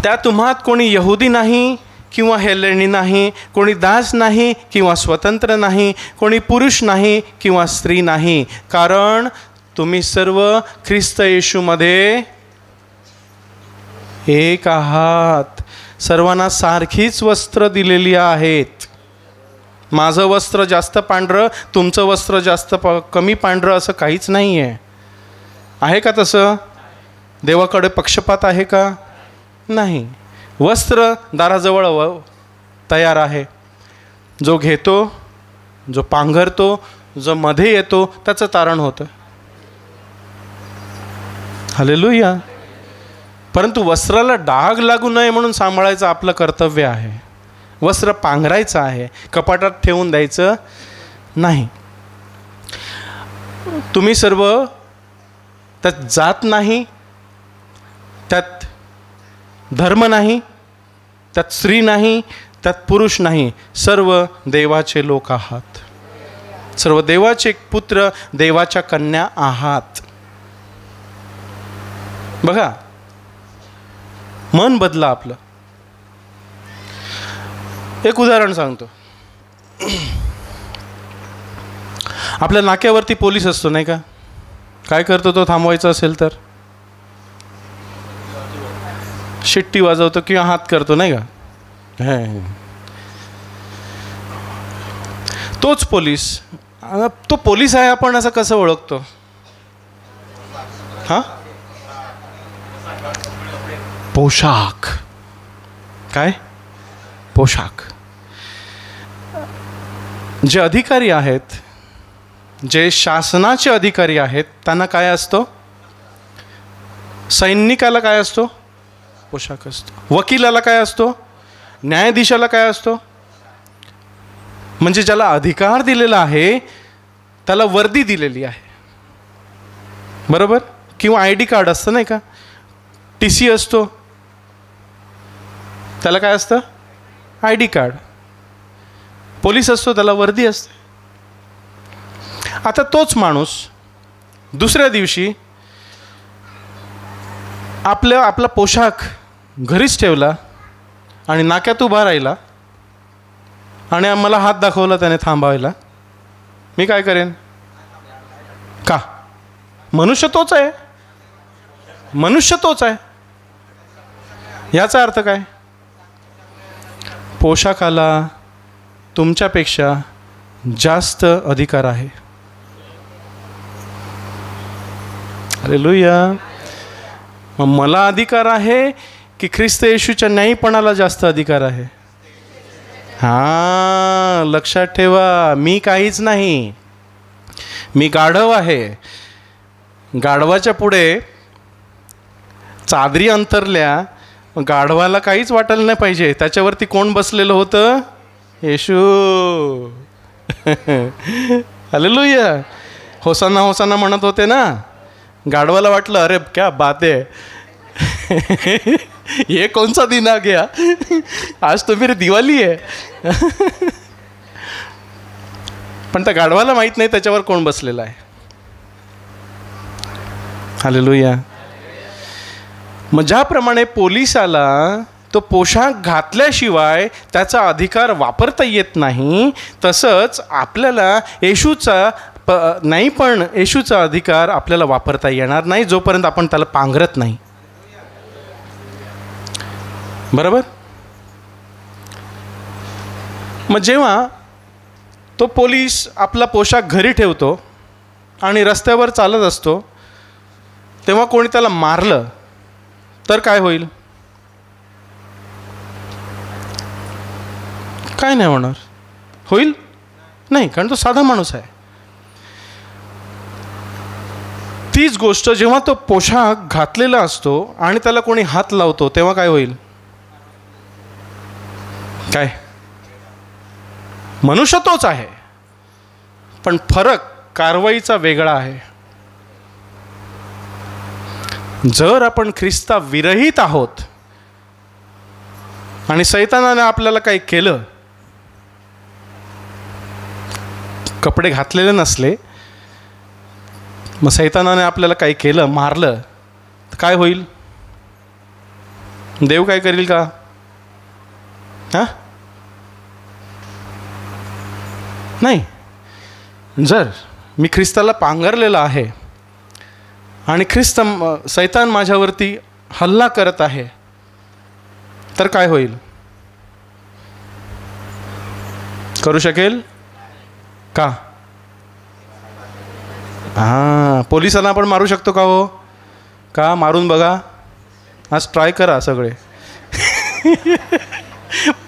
त्या तुम्हात कोणी यहुदी नाही किंवा हेलेनी नाही, कोणी दास नाही किंवा स्वतंत्र नाही, कोणी पुरुष नाही किंवा स्त्री नाही, कारण तुम्ही सर्व ख्रिस्त येशूमध्ये एक आहात. सर्वांना सारखीच वस्त्र दिलेली आहेत. माझं वस्त्र जास्त पांढरं, तुमचं वस्त्र जास्त कमी पांढरं असं काहीच नाही आहे. आहे का तसं? देवाकडे पक्षपात आहे का? नाही. वस्त्र दाराजवळ तयार आहे. जो घेतो, जो पांघरतो, जो मध्ये येतो त्याचं तारण होतं. हालेलुया. परंतु वस्त्राला डाग लागू नये म्हणून सांभाळायचं आपलं कर्तव्य आहे. वस्त्र पांघरायचं आहे, कपाटात ठेवून द्यायचं नाही. तुम्ही सर्व, त्यात जात नाही, त्यात धर्म नाही, त्यात स्त्री नाही, त्यात पुरुष नाही, सर्व देवाचे लोक आहात. सर्व देवाचे पुत्र, देवाच्या कन्या आहात. बघा, मन बदला आपलं. एक उदाहरण सांगतो. आपल्या नाक्यावरती पोलीस असतो नाही का? काय करतो तो थांबवायचं असेल तर? शिट्टी वाजवतो किंवा हात करतो नाही का? तोच पोलीस, तो पोलीस आहे आपण असं कसं ओळखतो? हा, पोशाख. काय? पोशाख. जे अधिकारी आहेत, जे शासनाचे अधिकारी आहेत, त्यांना काय असतो? सैनिकाला काय असतो? पोशाख असतो. वकिलाला काय असतो? न्यायाधीशाला काय असतो? म्हणजे ज्याला अधिकार दिलेला आहे त्याला वर्दी दिलेली आहे, बरोबर? किंवा ID कार्ड असतं नाही का? TC असतो, त्याला काय असतं? ID card. पोलीस असतो, त्याला वर्दी असते. आता तोच माणूस दुसऱ्या दिवशी आपला पोशाख घरीच ठेवला आणि नाक्यात उभा राहिला आणि मला हात दाखवला त्याने थांबायला. मी काय करेन? का? मनुष्य तोच आहे, मनुष्य तोच आहे. याचा अर्थ काय? पोशाखाला तुमच्यापेक्षा जास्त अधिकार आहे. हालेलुया. मग मला अधिकार आहे की ख्रिस्त येशूच्या न्यायपणाला जास्त अधिकार आहे? हां, लक्षात ठेवा, मी काहीच नाही. मी गाढव आहे. गाढवाच्या पुढे चादरी अंतरल्या, गाढवाला काहीच वाटायला नाही पाहिजे. त्याच्यावरती कोण बसलेलं होतं? येशू. हालेलुया. होसाना होसाना म्हणत होते ना. गाढवाला वाटलं, अरे क्या बात है, ये कौन सा दिन आ गया, आज तो मेरी दिवाळी आहे. पण त्या गाढवाला माहित नाही त्याच्यावर कोण बसलेला आहे. हालेलुया. मग ज्याप्रमाणे पोलिसाला तो पोशाख घातल्याशिवाय त्याचा अधिकार वापरता येत नाही, तसंच आपल्याला येशूचा नाही, पण येशूचा अधिकार आपल्याला वापरता येणार नाही जोपर्यंत आपण त्याला पांघरत नाही. बरोबर? मग जेव्हा तो पोलीस आपला पोशाख घरी ठेवतो आणि रस्त्यावर चालत असतो, तेव्हा कोणी त्याला मारलं तर काय होईल? काय नाही होणार. होईल नाही, कारण तो साधा माणूस आहे. तीच गोष्ट जेव्हा तो पोशाख घातलेला असतो आणि त्याला कोणी हात लावतो तेव्हा काय होईल? काय? मनुष्य तोच आहे, पण फरक कारवाईचा वेगळा आहे. जर आपण ख्रिस्ता विरहित आहोत आणि सैतानाने आपल्याला काही केलं, कपडे घातलेले नसले, मग सैतानाने आपल्याला काही केलं, मारलं, तर काय होईल? देव काय करील का? हां, नाही. जर मी ख्रिस्ताला पांघरलेला आहे आणि सैतान माझ्यावरती हल्ला करत आहे, तर काय होईल? करू शकेल का? हां, पोलिसांना आपण मारू शकतो का? हो का? मारून बघा, आज ट्राय करा सगळे.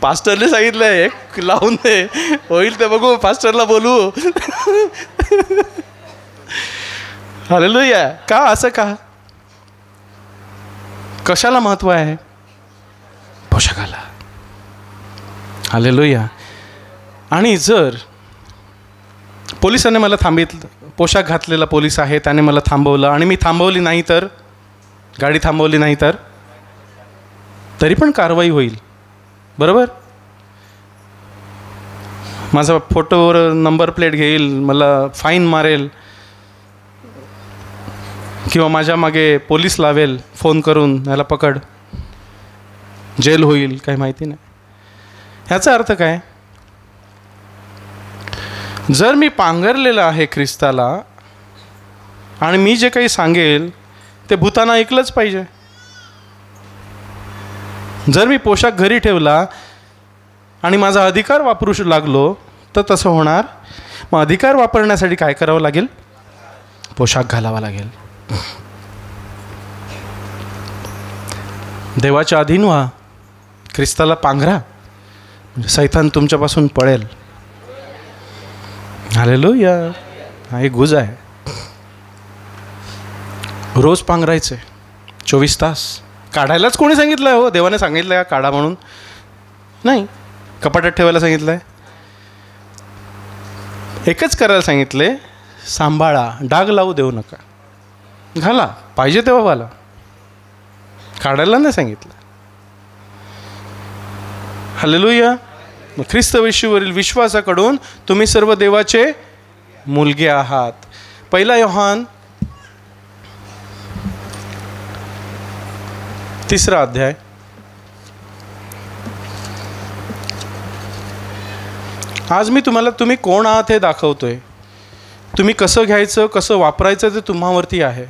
पास्टरने सांगितलंय एक लावून दे, होईल ते बघू, पास्टरला बोलू. हालेलुया. का? असं का? कशाला महत्व आहे? पोशाखाला. हालेलुया. आणि जर पोलिसाने मला थांबितलं, पोशाख घातलेला पोलीस आहे, त्याने मला थांबवलं आणि मी थांबवली नाही तर, गाडी थांबवली नाही तर, तरी पण कारवाई होईल. बरोबर? माझा फोटोवर नंबर प्लेट घेईल, मला फाईन मारेल, किंवा माझ्या मागे पोलीस लावेल फोन करून, याला पकड, जेल होईल, काही माहिती नाही. ह्याचा अर्थ काय? जर मी पांघरलेलं आहे ख्रिस्ताला आणि मी जे काही सांगेल ते भूताना ऐकलंच पाहिजे. जर मी पोशाख घरी ठेवला आणि माझा अधिकार वापरू लागलो तर तसं होणार. मग अधिकार वापरण्यासाठी काय करावं लागेल? पोशाख घालावा लागेल. देवाच्या अधीन व्हा, ख्रिस्ताला पांघरा, म्हणजे सैतान तुमच्यापासून पळेल. हालेलुया. हा एक गुज आहे. रोज पांघरायचे 24 तास. काढायलाच कोणी सांगितलं हो? देवाने सांगितलं का काढा म्हणून? नाही. कपाटात ठेवायला सांगितलं आहे? एकच करायला सांगितले, सांभाळा, डाग लावू देऊ नका, घाला, पाहिजे तेव्हा घाला. काढायला नाही सांगितलं. हालेलुया. ख्रिस्त येशूवरील विश्वासाकडून तुम्ही सर्व देवाचे मुलगे आहात. 1 योहान 3 अध्याय. आज मी तुम्ही कोण आहात हे दाखवतोय. तुम्ही कसं घ्यायचं, कसं वापरायचं ते तुम्हावरती आहे.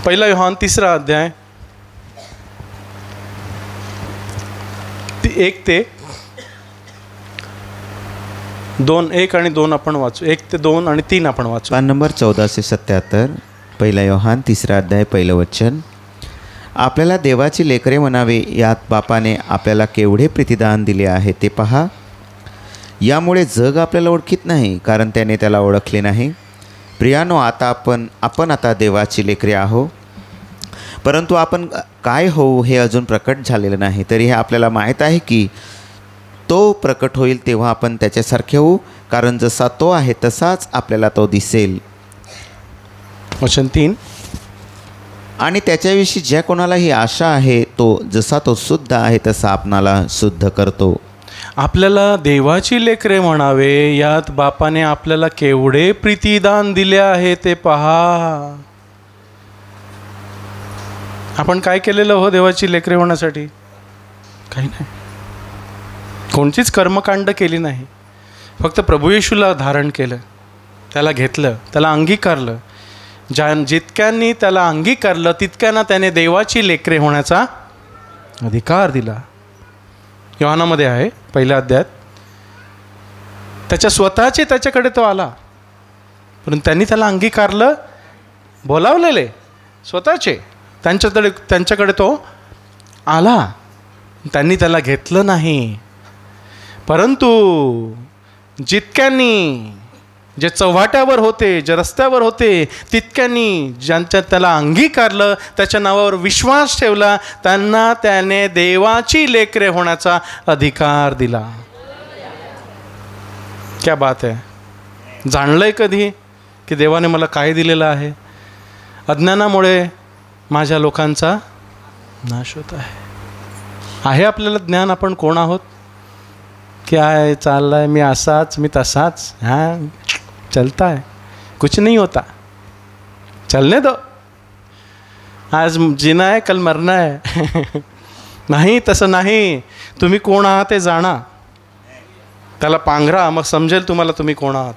पहिला योहान 3 अध्याय 1 ते 2, 1 आणि 2 आपण वाचू. 1 ते 2 आणि 3 आपण वाचू. पान नंबर 1477. 1 योहान 3 अध्याय 1 वचन. आपल्याला देवाची लेकरे म्हणावे यात बापाने आपल्याला केवढे प्रीतिदान दिले आहे ते पहा. यामुळे जग आपल्याला ओळखीत नाही, कारण त्याने त्याला ओळखले नाही. प्रियानो, आता आपण आता देवाची लेकरे आहो, परंतु आपण काय होऊ हे अजून प्रकट झालेलं नाही. तरी हे आपल्याला माहीत आहे की तो प्रकट होईल तेव्हा आपण त्याच्यासारखे होऊ, कारण जसा तो आहे तसाच आपल्याला तो दिसेल. वचन 3. आणि त्याच्याविषयी ज्या कोणालाही आशा आहे तो जसा तो शुद्ध आहे तसा आपणाला शुद्ध करतो. आपल्याला देवाची लेकरे म्हणावे यात बापाने आपल्याला केवढे प्रीतिदान दिले आहे ते पहा. आपण काय केलेलं हो देवाची लेकरे होण्यासाठी? काही नाही. कोणतीच कर्मकांड केली नाही. फक्त प्रभू येशूला धारण केलं, त्याला घेतलं, त्याला अंगीकारलं. जितक्यांनी त्याला अंगीकारलं तितक्यांना त्याने देवाची लेकरे होण्याचा अधिकार दिला. योहानामध्ये आहे 1 अध्यायात. त्याच्या स्वतःचे त्याच्याकडे तो आला, परंतु त्यांनी त्याला अंगीकारलं, बोलावलेले स्वतःचे, त्यांच्याकडे तो आला, त्यांनी त्याला घेतलं नाही. परंतु जितक्यांनी, जे चव्हाट्यावर होते, जे रस्त्यावर होते, तितक्यांनी ज्यांच्या त्याला अंगीकारलं, त्याच्या नावावर विश्वास ठेवला, त्यांना त्याने देवाची लेकरे होण्याचा अधिकार दिला. क्या बात आहे. जाणलंय कधी की देवाने मला काय दिलेलं आहे? अज्ञानामुळे माझ्या लोकांचा नाश होत आहे आपल्याला ज्ञान आपण कोण आहोत? क्या चालला है, मी असाच, मी तसाच, हाँ चलता है, कुछ नहीं होता, चलने दो, आज जीना है कल मरना है. नाही, तसं नाही. तुम्ही कोण आहात ते जाणा, त्याला पांघरा, मग समजेल तुम्हाला तुम्ही कोण आहात.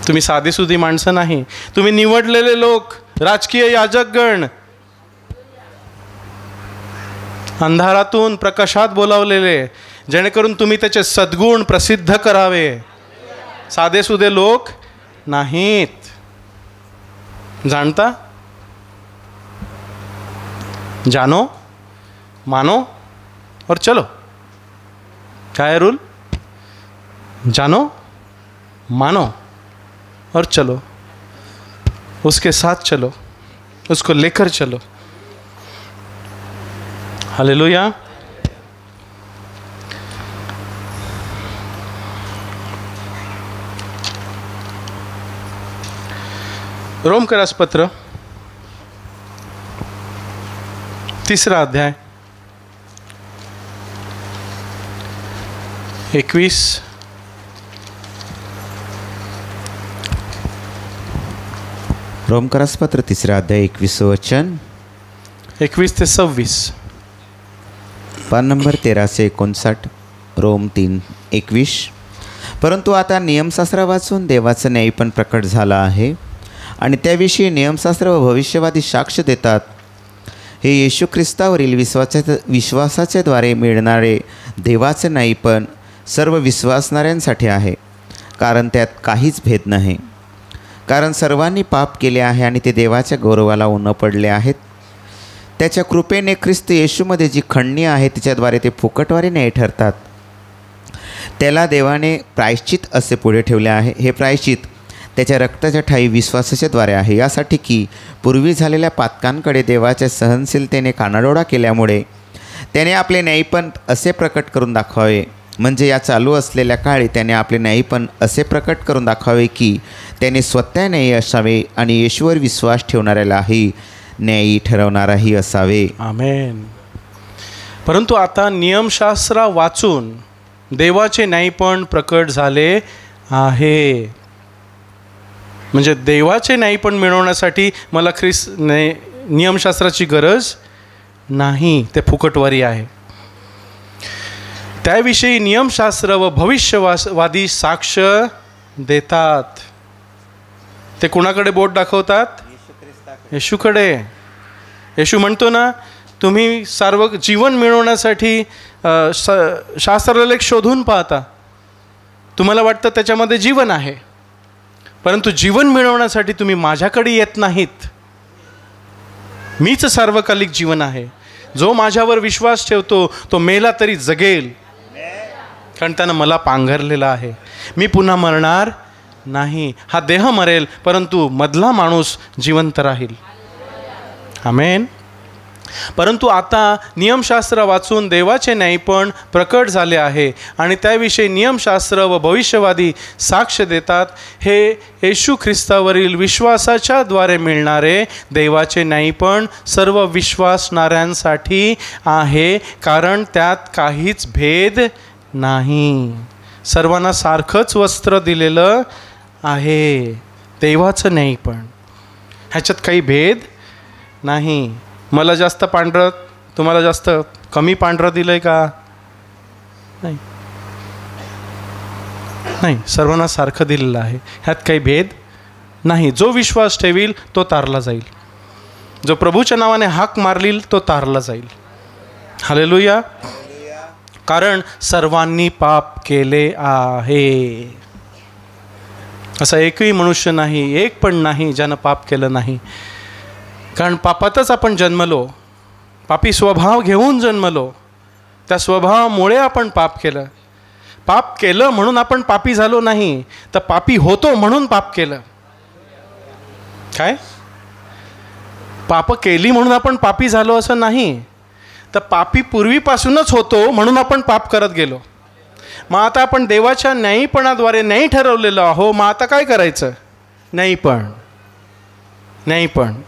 तुम्ही साधीसुधी माणसं नाही, तुम्ही निवडलेले लोक, राजकीय याजकगण, अंधारातून प्रकाशात बोलावलेले, जेणेकरून तुम्ही त्याचे सद्गुण प्रसिद्ध करावे. साधेसुधे लोक नाहीत. जाणता? जानो, मानो और चलो. क्या है रूल? जानो, मानो और चलो, उसके साथ चलो, उसको लेकर चलो. हालेलुया. रोमकरास पत्र 3 अध्याय 21 रोमकरास पत्र 3 अध्याय 21 वचन 21 ते 26. पान नंबर 1359. रोम 3:21. परंतु आता नियमशास्त्र वाचून देवाचं न्याय पण प्रकट झाला आहे आणि त्याविषयी नियमशास्त्र व भविष्यवादी साक्ष देतात. हे येशू ख्रिस्तावरील विश्वासाच्या द्वारे मिळणारे देवाचे न्याय पण सर्व विश्वासणाऱ्यांसाठी आहे, कारण त्यात काहीच भेद नाही. कारण सर्वांनी पाप केले आहे आणि ते देवाच्या गौरवाला उणं पडले आहेत. त्याच्या कृपेने ख्रिस्त येशूमध्ये जी खंडणी आहे तिच्याद्वारे ते फुकटवारी न्याय ठरतात. त्याला देवाने प्रायश्चित असे पुढे ठेवले आहे. हे प्रायश्चित त्याच्या रक्ताच्या ठायी विश्वासाच्या द्वारे आहे, यासाठी की पूर्वी झालेल्या पातकांकडे देवाच्या सहनशीलतेने कानाडोळा केल्यामुळे त्याने आपले न्यायपण असे प्रकट करून दाखवावे. म्हणजे या चालू असलेल्या काळी त्याने आपले न्यायपण असे प्रकट करून दाखवावे की त्याने स्वतः न्यायी असावे आणि येशूवर विश्वास ठेवणाऱ्यालाही न्यायी ठरवणाराही असावे. आमेन. परंतु आता नियमशास्त्र वाचून देवाचे न्यायपण प्रकट झाले आहे. म्हणजे देवाचे न्यायपण मिळवण्यासाठी मला नियमशास्त्राची गरज नाही, ते फुकटवारी आहे. त्याविषयी नियमशास्त्र व भविष्यवादी साक्ष देतात. ते कुणाकडे बोट दाखवतात? येशूकडे. येशू म्हणतो ना, तुम्ही जीवन मिळवण्यासाठी शास्त्रलेख शोधून पाहता, तुम्हाला वाटतं त्याच्यामध्ये जीवन आहे, परंतु जीवन मिळवण्यासाठी तुम्ही माझ्याकडे येत नाहीत. मीच सार्वकालिक जीवन आहे. जो माझ्यावर विश्वास ठेवतो तो मेला तरी जगेल, कारण त्यानं मला पांघरलेला आहे. मी पुन्हा मरणार नाही. हा देह मरेल, परंतु मधला माणूस जिवंत राहील. आमेन. परंतु आता नियमशास्त्र वाचून देवाचे न्यायपण प्रकट झाले आहे आणि त्याविषयी नियमशास्त्र व भविष्यवादी साक्ष देतात. हे येशू ख्रिस्तावरील विश्वासाच्या द्वारे मिळणारे देवाचे न्यायपण सर्व विश्वासणाऱ्यांसाठी आहे, कारण त्यात काहीच भेद नाही. सर्वांना सारखंच वस्त्र दिलेलं आहे. देवाचं न्यायपण, ह्याच्यात काही भेद नाही. मला जास्त पांढरं, तुम्हाला जास्त कमी पांढरं दिलं आहे का? नाही, नाही, सर्वांना सारखं दिलेलं आहे. ह्यात काही भेद नाही. जो विश्वास ठेवील तो तारला जाईल. जो प्रभूच्या नावाने हाक मारलील तो तारला जाईल. हालेलुया. कारण सर्वांनी पाप केले आहे. असा एकही मनुष्य नाही, एक पण नाही ज्यानं पाप केलं नाही. कारण पापातच आपण जन्मलो, पापी स्वभाव घेऊन जन्मलो, त्या स्वभावामुळे आपण पाप केलं. पाप केलं म्हणून आपण पापी झालो नाही, तर पापी होतो म्हणून पाप केलं. काय? पाप केली म्हणून आपण पापी झालो असं नाही, तर पापी पूर्वीपासूनच होतो म्हणून आपण पाप करत गेलो. मग आता आपण देवाच्या न्यायीपणाद्वारे नाही ठरवलेलो आहो. मग आता काय करायचं? नाही पण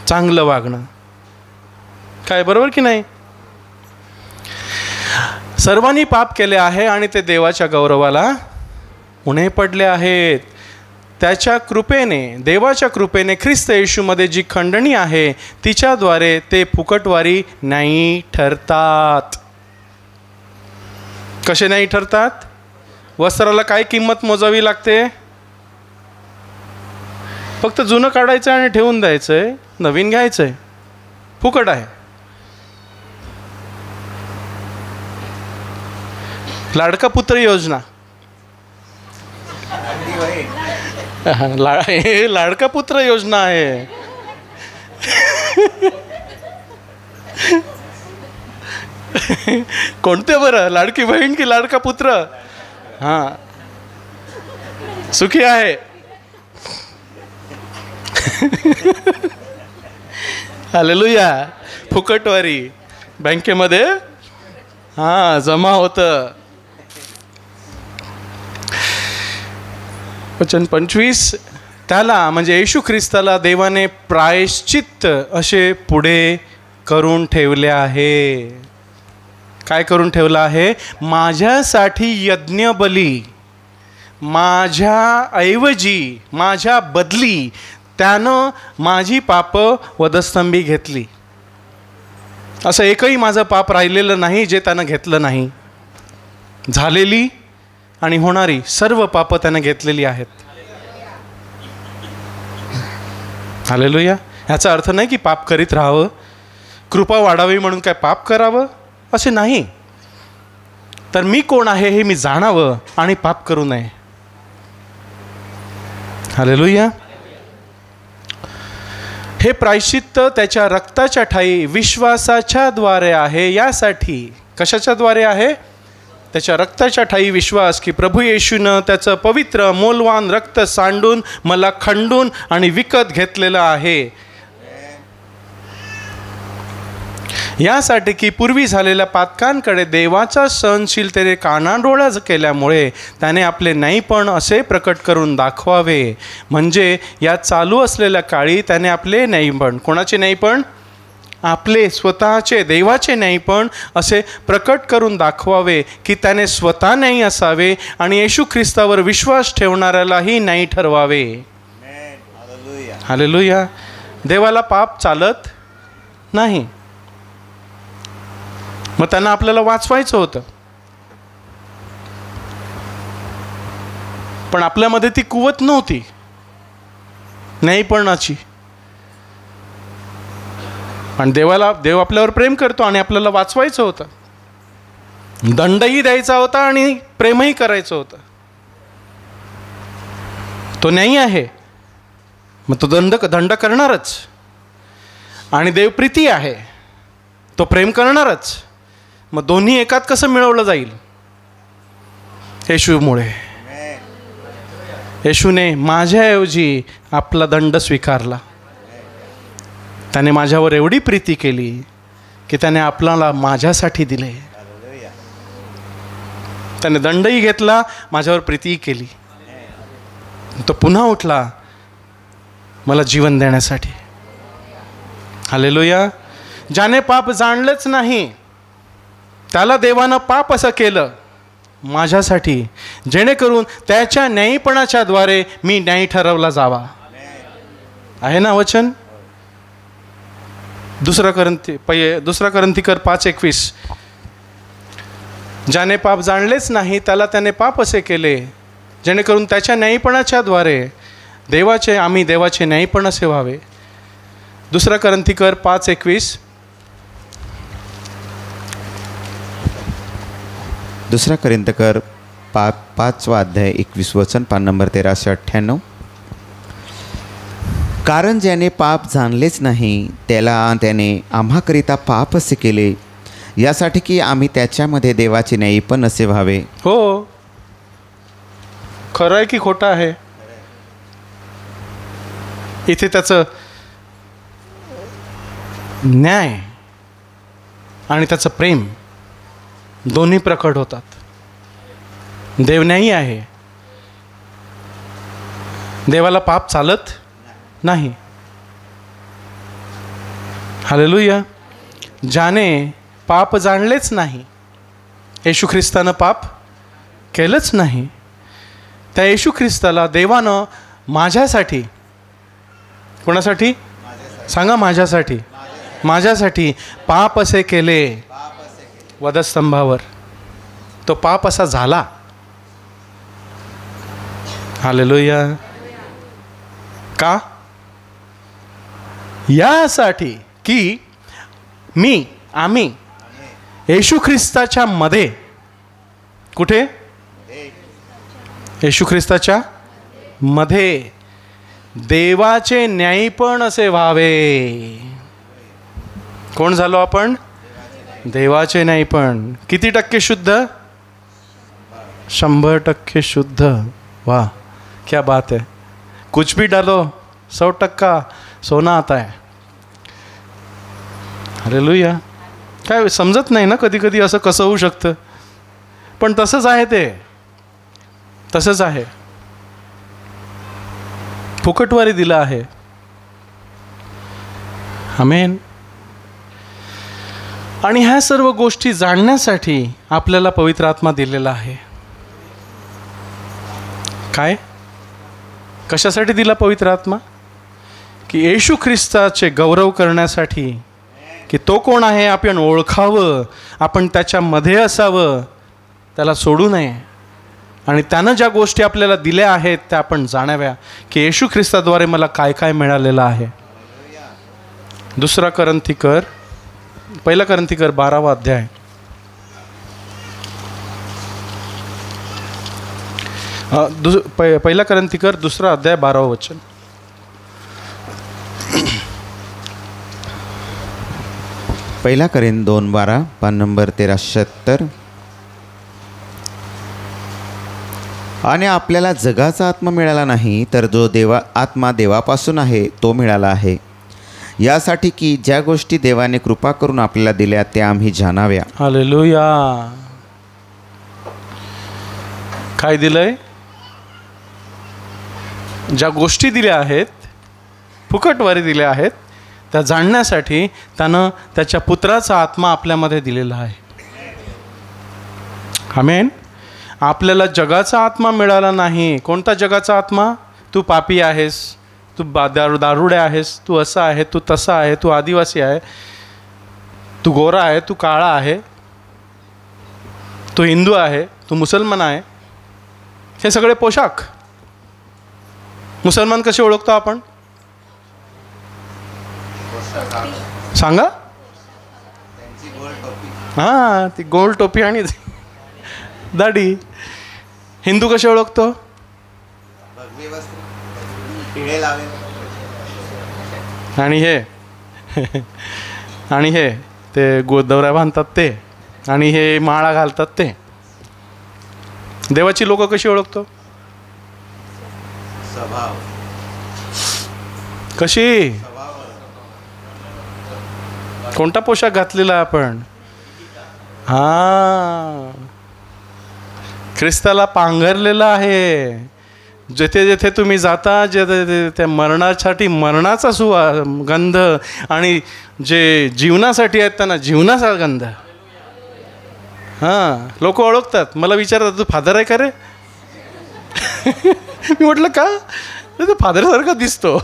चांगलं वागणं. काय, बरोबर की नाही? सर्वांनी पाप केले आहे आणि ते देवाच्या गौरवाला उणे पडले आहेत. त्याच्या कृपेने, देवाच्या कृपेने ख्रिस्त येशूमध्ये जी खंडणी आहे तिच्याद्वारे ते फुकटवारी नाही ठरतात. कसे नाही ठरतात? वस्त्राला काय किंमत मोजावी लागते? फक्त जुनं काढायचं आणि ठेवून द्यायचंय, नवीन घ्यायचंय, फुकट आहे. लाडका पुत्र योजना, हे लाडका पुत्र योजना आहे. कोणते बरं, लाडकी बहीण की लाडका पुत्र? हां, सुखी आहे. हालेलुया. फुकटवारी बँकेमध्ये हां जमा होतं. वचन 25, त्याला म्हणजे येशू ख्रिस्ताला देवाने प्रायश्चित्त असे पुढे करून ठेवले आहे. काय करून ठेवलं आहे? माझ्यासाठी यज्ञ बली, माझ्याऐवजी, माझ्या बदली त्यानं माझी पाप वधस्तंभी घेतली. असं एकही माझं पाप राहिलेलं नाही जे त्यानं घेतलं नाही. झालेली आणि होणारी सर्व पाप त्यानं घेतलेली आहेत. हालेलुया. ह्याचा अर्थ नाही की पाप करीत राहावं, कृपा वाढावी म्हणून काय पाप करावं असे नाही. तर मी कोण आहे हे मी जाणावं आणि पाप करू नये. हालेलुया. हे प्रायश्चित्त त्याच्या रक्ताच्या ठायी विश्वासाच्या द्वारे आहे. यासाठी कशाच्या द्वारे आहे? त्याच्या रक्ताच्या ठायी विश्वास, की प्रभू येशूनं त्याचं पवित्र मोलवान रक्त सांडून मला खंडून आणि विकत घेतलेलं आहे. यासाठी की पूर्वी झालेल्या पातकांकडे देवाच्या सहनशीलतेने कानाडोळा केल्यामुळे त्याने आपले नाहीपण असे प्रकट करून दाखवावे. म्हणजे या चालू असलेल्या काळी त्याने आपले नाहीपण, कोणाचे नाहीपण? आपले स्वतःचे, देवाचे नाहीपण असे प्रकट करून दाखवावे, की त्याने स्वतः नाही असावे आणि येशू ख्रिस्तावर विश्वास ठेवणाऱ्यालाही नाही ठरवावे. हालेलुया. देवाला पाप चालत नाही. मग त्यांना आपल्याला वाचवायचं होतं, पण आपल्यामध्ये ती कुवत नव्हती नाहीपणाची. आणि देव आपल्यावर प्रेम करतो आणि आपल्याला वाचवायचं होतं, दंडही द्यायचा होता आणि प्रेमही करायचं होतं. तो नाही आहे, मग तो दंड करणारच. आणि देवप्रीती आहे, तो प्रेम करणारच. मग दोन्ही एकात कसं मिळवलं जाईल? येशूमुळे. येशूने माझ्याऐवजी आपला दंड स्वीकारला. त्याने माझ्यावर एवढी प्रीती केली की त्याने आपल्याला माझ्यासाठी दिले. त्याने दंडही घेतला, माझ्यावर प्रीतीही केली. तो पुन्हा उठला मला जीवन देण्यासाठी. हालेलुया. ज्याने पाप जाणलंच नाही त्याला देवानं पाप असं केलं माझ्यासाठी, जेणेकरून त्याच्या न्यायीपणाच्या द्वारे मी न्यायी ठरवला जावा. आहे ना वचन? 2 करंथीकर 5:21, ज्याने पाप जाणलेच नाही त्याला त्याने पाप असे केले, जेणेकरून त्याच्या न्यायीपणाच्या द्वारे आम्ही देवाचे न्यायीपण असे व्हावे. 2 करंथीकर 5:21. 2 करंथीकर 5वा अध्याय 21 वचन, पान नंबर 1398. कारण ज्याने पाप जाणलेच नाही त्याने आम्हाकरिता पाप असे केले, यासाठी की आम्ही त्याच्यामध्ये देवाचे न्यायीपण असे व्हावे. हो, खरं आहे की खोटं आहे? इथे त्याचं न्याय आणि त्याचं प्रेम दोन्ही प्रकट होतात. देव न्यायी आहे. देवाला पाप चालत नाही. हालेलुया. ज्याने पाप जाणलेच नाही, येशू ख्रिस्तानं पाप केलंच नाही, त्या येशू ख्रिस्ताला देवानं माझ्यासाठी, कोणासाठी सांगा? माझ्यासाठी पाप असे केले वधस्तंभावर. तो पाप असा झाला. हालेलुया. का? यासाठी की आम्ही येशू ख्रिस्ताच्या मध्ये, कुठे? येशू ख्रिस्ताच्या मध्ये देवाचे न्यायीपण असे व्हावे. कोण झालो आपण? देवाचे न्यायीपण. किती टक्के शुद्ध? 100% शुद्ध. वाह, क्या बात है. कुछ भी डालो 100% सोना आता है. हालेलुया. काय समजत नाही ना कधी कधी असं कसं होऊ शकतं, पण तसंच आहे. ते तसंच आहे. फुकटवारी दिलं आहे. आमेन. आणि ह्या सर्व गोष्टी जाणण्यासाठी आपल्याला पवित्र आत्मा दिलेला आहे. काय? कशासाठी दिला पवित्र आत्मा? की येशू ख्रिस्ताचे गौरव करण्यासाठी, की तो कोण आहे आपण ओळखावं, आपण त्याच्यामध्ये असावं, त्याला सोडू नये. आणि त्यानं ज्या गोष्टी आपल्याला दिल्या आहेत त्या आपण जाणाव्या, की येशू ख्रिस्ताद्वारे मला काय काय मिळालेलं आहे. 1 करंथीकर 12वा अध्याय. पहिला करंथीकर 2 अध्याय 12वा वचन. पहिला करेन 2:12 पान नंबर 1376. आणि आपल्याला जगाचा आत्मा मिळाला नाही, तर जो आत्मा देवापासून आहे तो मिळाला आहे, यासाठी की ज्या गोष्टी देवाने कृपा करून आपल्याला दिल्या त्या आम्ही जाणाव्या. हालेलुया. काय दिलंय? ज्या गोष्टी दिल्या आहेत, फुकटवारी दिल्या आहेत, त्या जाणण्यासाठी त्यानं त्याच्या पुत्राचा आत्मा आपल्यामध्ये दिलेला आहे. आमेन. आपल्याला जगाचा आत्मा मिळाला नाही. कोणता जगाचा आत्मा? तू पापी आहेस, तू दारुडे आहेस, तू असा आहे, तू तसा आहे, तू आदिवासी आहे, तू गोरा आहे, तू काळा आहे, तू हिंदू आहे, तू मुसलमान आहे. हे सगळे पोशाख. मुसलमान कसे ओळखतो आपण? सांगा. हां, ती गोल टोपी आणि दाढी. हिंदू कसे ओळखतो? आणि हे ते गोदवऱ्या बांधतात ते, आणि हे माळा घालतात ते. देवाची लोक कशी ओळखतो? कशी? कोणता पोशाख घातलेला आपण? हा, ख्रिस्ताला पांघरलेला आहे. जेथे जेथे तुम्ही जाता, जे त्या मरणासाठी मरणाचा गंध, आणि जे जीवनासाठी आहेत त्यांना जीवनाचा गंध. हां, लोक ओळखतात. मला विचारतात, तू फादर आहे का रे? मी म्हटलं का? तो फादरसारखा दिसतो.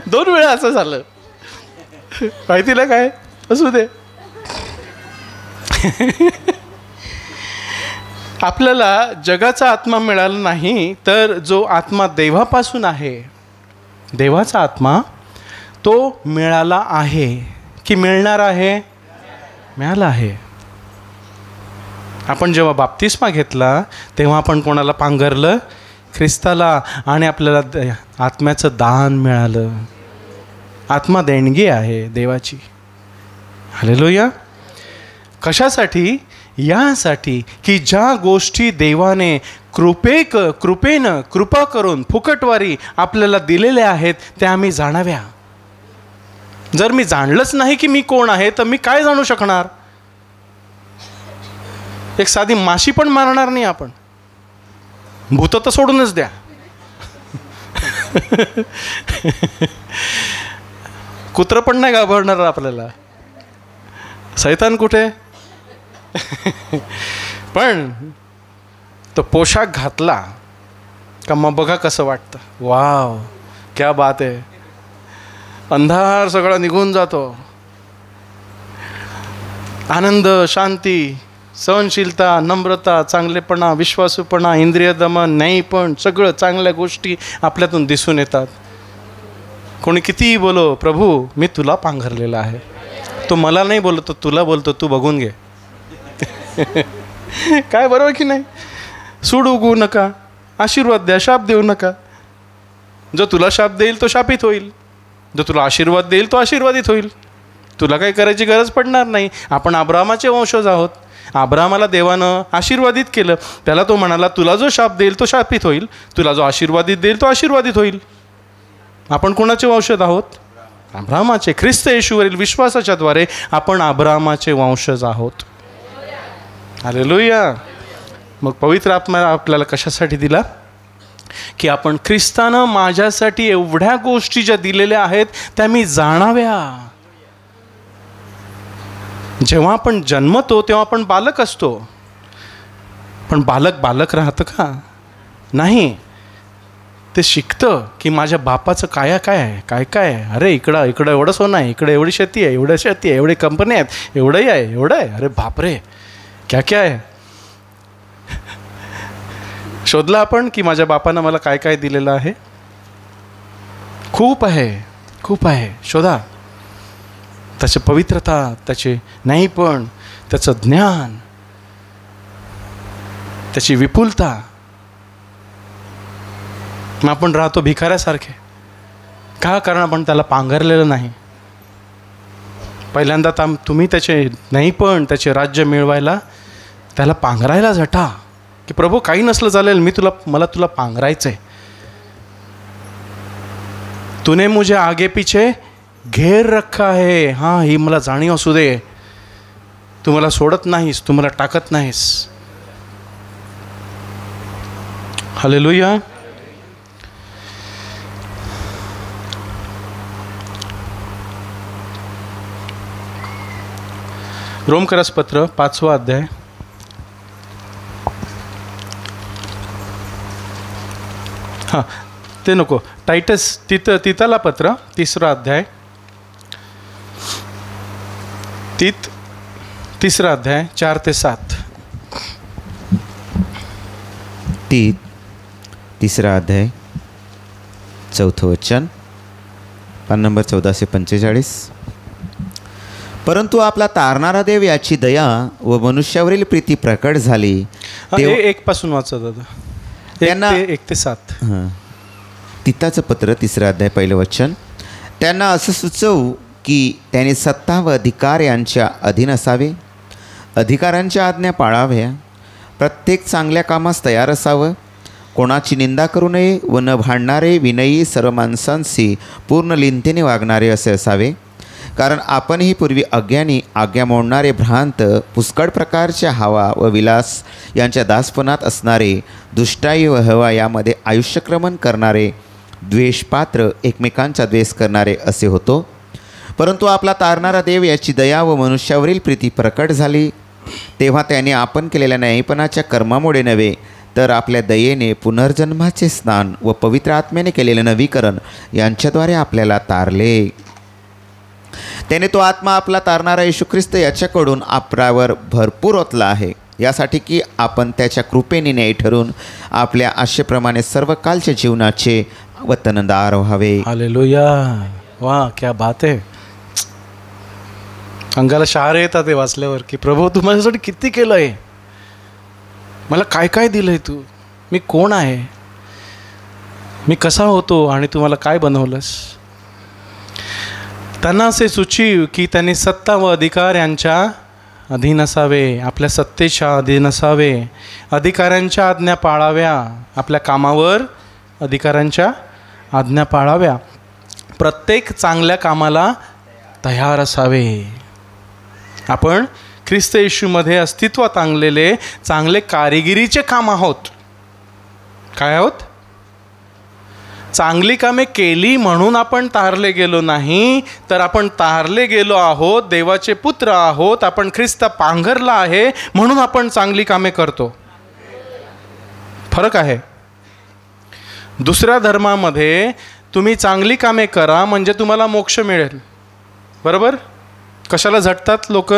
2 वेळा असं झालं. माहिती ना काय? असू दे. आपल्याला जगाचा आत्मा मिळाला नाही, तर जो आत्मा देवापासून आहे, देवाचा आत्मा, तो मिळाला आहे की मिळणार आहे? मिळाला आहे. आपण जेव्हा बाप्तिस्मा घेतला तेव्हा आपण कोणाला पांघरलं? ख्रिस्ताला आणि आपल्याला आत्म्याचं दान मिळालं. आत्मा देणगी आहे देवाची. हालेलुया. कशासाठी? यासाठी की ज्या गोष्टी देवाने कृपेनं कृपा करून फुकटवारी आपल्याला दिलेल्या आहेत त्या आम्ही जाणाव्या. जर मी जाणलंच नाही की मी कोण आहे तर मी काय जाणू शकणार? एक साधी माशी पण मारणार नाही आपण. भूत तर सोडूनच द्या. कुत्रं पण नाही घाबरणार आपल्याला. सैतान कुठे? पण तो पोशाख घातला का मग बघा कसं वाटतं. वाव, क्या बात आहे. अंधार सगळा निघून जातो. आनंद, शांती, सहनशीलता, नम्रता, चांगलेपणा, विश्वासूपणा, इंद्रिय दमन, न्यायपण, सगळं चांगल्या गोष्टी आपल्यातून दिसून येतात. कोणी कितीही बोलो, प्रभू मी तुला पांघरलेला आहे. तो मला नाही बोलतो, तुला बोलतो, तू बघून घे. काय बरोबर की नाही? सूड उगवू नका, आशीर्वाद द्या, शाप देऊ नका. जो तुला शाप देईल तो शापित होईल, जो तुला आशीर्वाद देईल तो आशीर्वादित होईल. तुला काही करायची गरज पडणार नाही. आपण अब्रामाचे वंशज आहोत. अब्रामाला देवानं आशीर्वादित केलं. त्याला तो म्हणाला तुला जो शाप देईल तो शापित होईल, तुला जो आशीर्वादित देईल तो आशीर्वादित होईल. आपण कोणाचे वंशज आहोत? अब्रामाचे. ख्रिस्त येशूवरील विश्वासाच्या द्वारे आपण अब्रामाचे वंशज आहोत. हालेलुया. मग पवित्र आत्मा आपल्याला कशासाठी दिला? की आपण ख्रिस्तानं माझ्यासाठी एवढ्या गोष्टी ज्या दिलेल्या आहेत त्या मी जाणाव्या. जेव्हा आपण जन्मतो तेव्हा आपण बालक असतो. पण बालक राहतं का? नाही. ते शिकतं की माझ्या बापाचं काय आहे. अरे इकडं एवढं सोनं आहे, इकडे एवढी शेती आहे, एवढी कंपनी आहेत, एवढंही आहे, एवढं आहे. अरे बापरे, क्या आहे. शोधलं आपण की माझ्या बापानं मला काय दिलेलं आहे? खूप आहे. शोधा. त्याची पवित्रता, त्याचे न्यायपण, त्याचं ज्ञान, त्याची विपुलता. मग आपण राहतो भिकाऱ्यासारखे का? कारण आपण त्याला पांघरलेलं नाही. पहिल्यांदा तुम्ही त्याचे न्यायपण, त्याचे राज्य मिळवायला त्याला पांघरायला झटा. की प्रभू काही नसलं चालेल, मला तुला पांघरायचं आहे. तूने मुझे आगे पीछे घेर रखा है. हां, ही मला जाणीव असू दे. तू मला सोडत नाहीस, तू मला टाकत नाहीस. हालेलुया. रोमकरसपत्र 5वा अध्याय. हां, ते नको. टायटस तिताला पत्र 3रा अध्याय. 3रा अध्याय 4 ते 7. 3रा अध्याय 4थं वचन, पान नंबर 1445. परंतु आपला तारणारा देव याची दया व मनुष्यावरील प्रीती प्रकट झाली. एक पासून वाचा दादा. त्यांना 1 ते 7. हां, तिताचं पत्र 3रा अध्याय 1लं वचन. त्यांना असं सुचवू की त्याने सत्ता व अधिकार यांच्या अधीन असावे, अधिकारांच्या आज्ञा पाळाव्या, प्रत्येक चांगल्या कामास तयार असावं, कोणाची निंदा करू नये व न भांडणारे, विनयी, सर्व माणसांशी पूर्ण लीनतेने वागणारे असे असावे. कारण आपणही पूर्वी अज्ञानी, आज्ञा मोडणारे, भ्रांत, पुष्कळ प्रकारच्या हवा व विलास यांच्या दासपणात असणारे, दुष्टाई व हवा यामध्ये आयुष्यक्रमण करणारे, द्वेषपात्र, एकमेकांचा द्वेष करणारे असे होतो. परंतु आपला तारणारा देव याची दया व मनुष्यावरील प्रीती प्रकट झाली, तेव्हा त्याने आपण केलेल्या न्यायपणाच्या कर्मामुळे नव्हे, तर आपल्या दयेने पुनर्जन्माचे स्नान व पवित्र आत्म्याने केलेले नवीकरण यांच्याद्वारे आपल्याला तारले. त्याने तो आत्मा आपला तारणारा येशू ख्रिस्त याच्याकडून आपल्यावर भरपूर ओतला आहे, यासाठी की आपण त्याच्या कृपेने न्यायी ठरून आपल्या आशेप्रमाणे सर्व कालच्या जीवनाचे वतनदार व्हावे. हालेलुया. वा, क्या बात आहे. अंगाला शहारे येतात ते वाचल्यावर की प्रभू तू माझ्यासाठी किती केलं आहे, मला काय दिलं आहे, तू मी कोण आहे. मी कसा होतो आणि तू मला काय बनवलंस. त्यांना असे सुचीव की त्यांनी सत्ता व अधिकार यांच्या अधीन असावे, आपल्या सत्तेच्या अधीन असावे, अधिकाऱ्यांच्या आज्ञा पाळाव्या, आपल्या कामावर अधिकाऱ्यांच्या आज्ञा पाळाव्या, प्रत्येक चांगल्या कामाला तयार असावे. आपण ख्रिस्त येशूमध्ये अस्तित्वात आणलेले चांगले कारिगिरीचे काम आहोत. काय आहोत? चांगली कामे केली म्हणून आपण तारले गेलो नाही, तर आपण तारले गेलो आहोत, देवाचे पुत्र आहोत, आपण ख्रिस्त पांघरला आहे म्हणून आपण चांगली कामे करतो. फरक आहे. दुसऱ्या धर्मामध्ये तुम्ही चांगली कामे करा म्हणजे तुम्हाला मोक्ष मिळेल. बरोबर? कशाला झटतात लोक?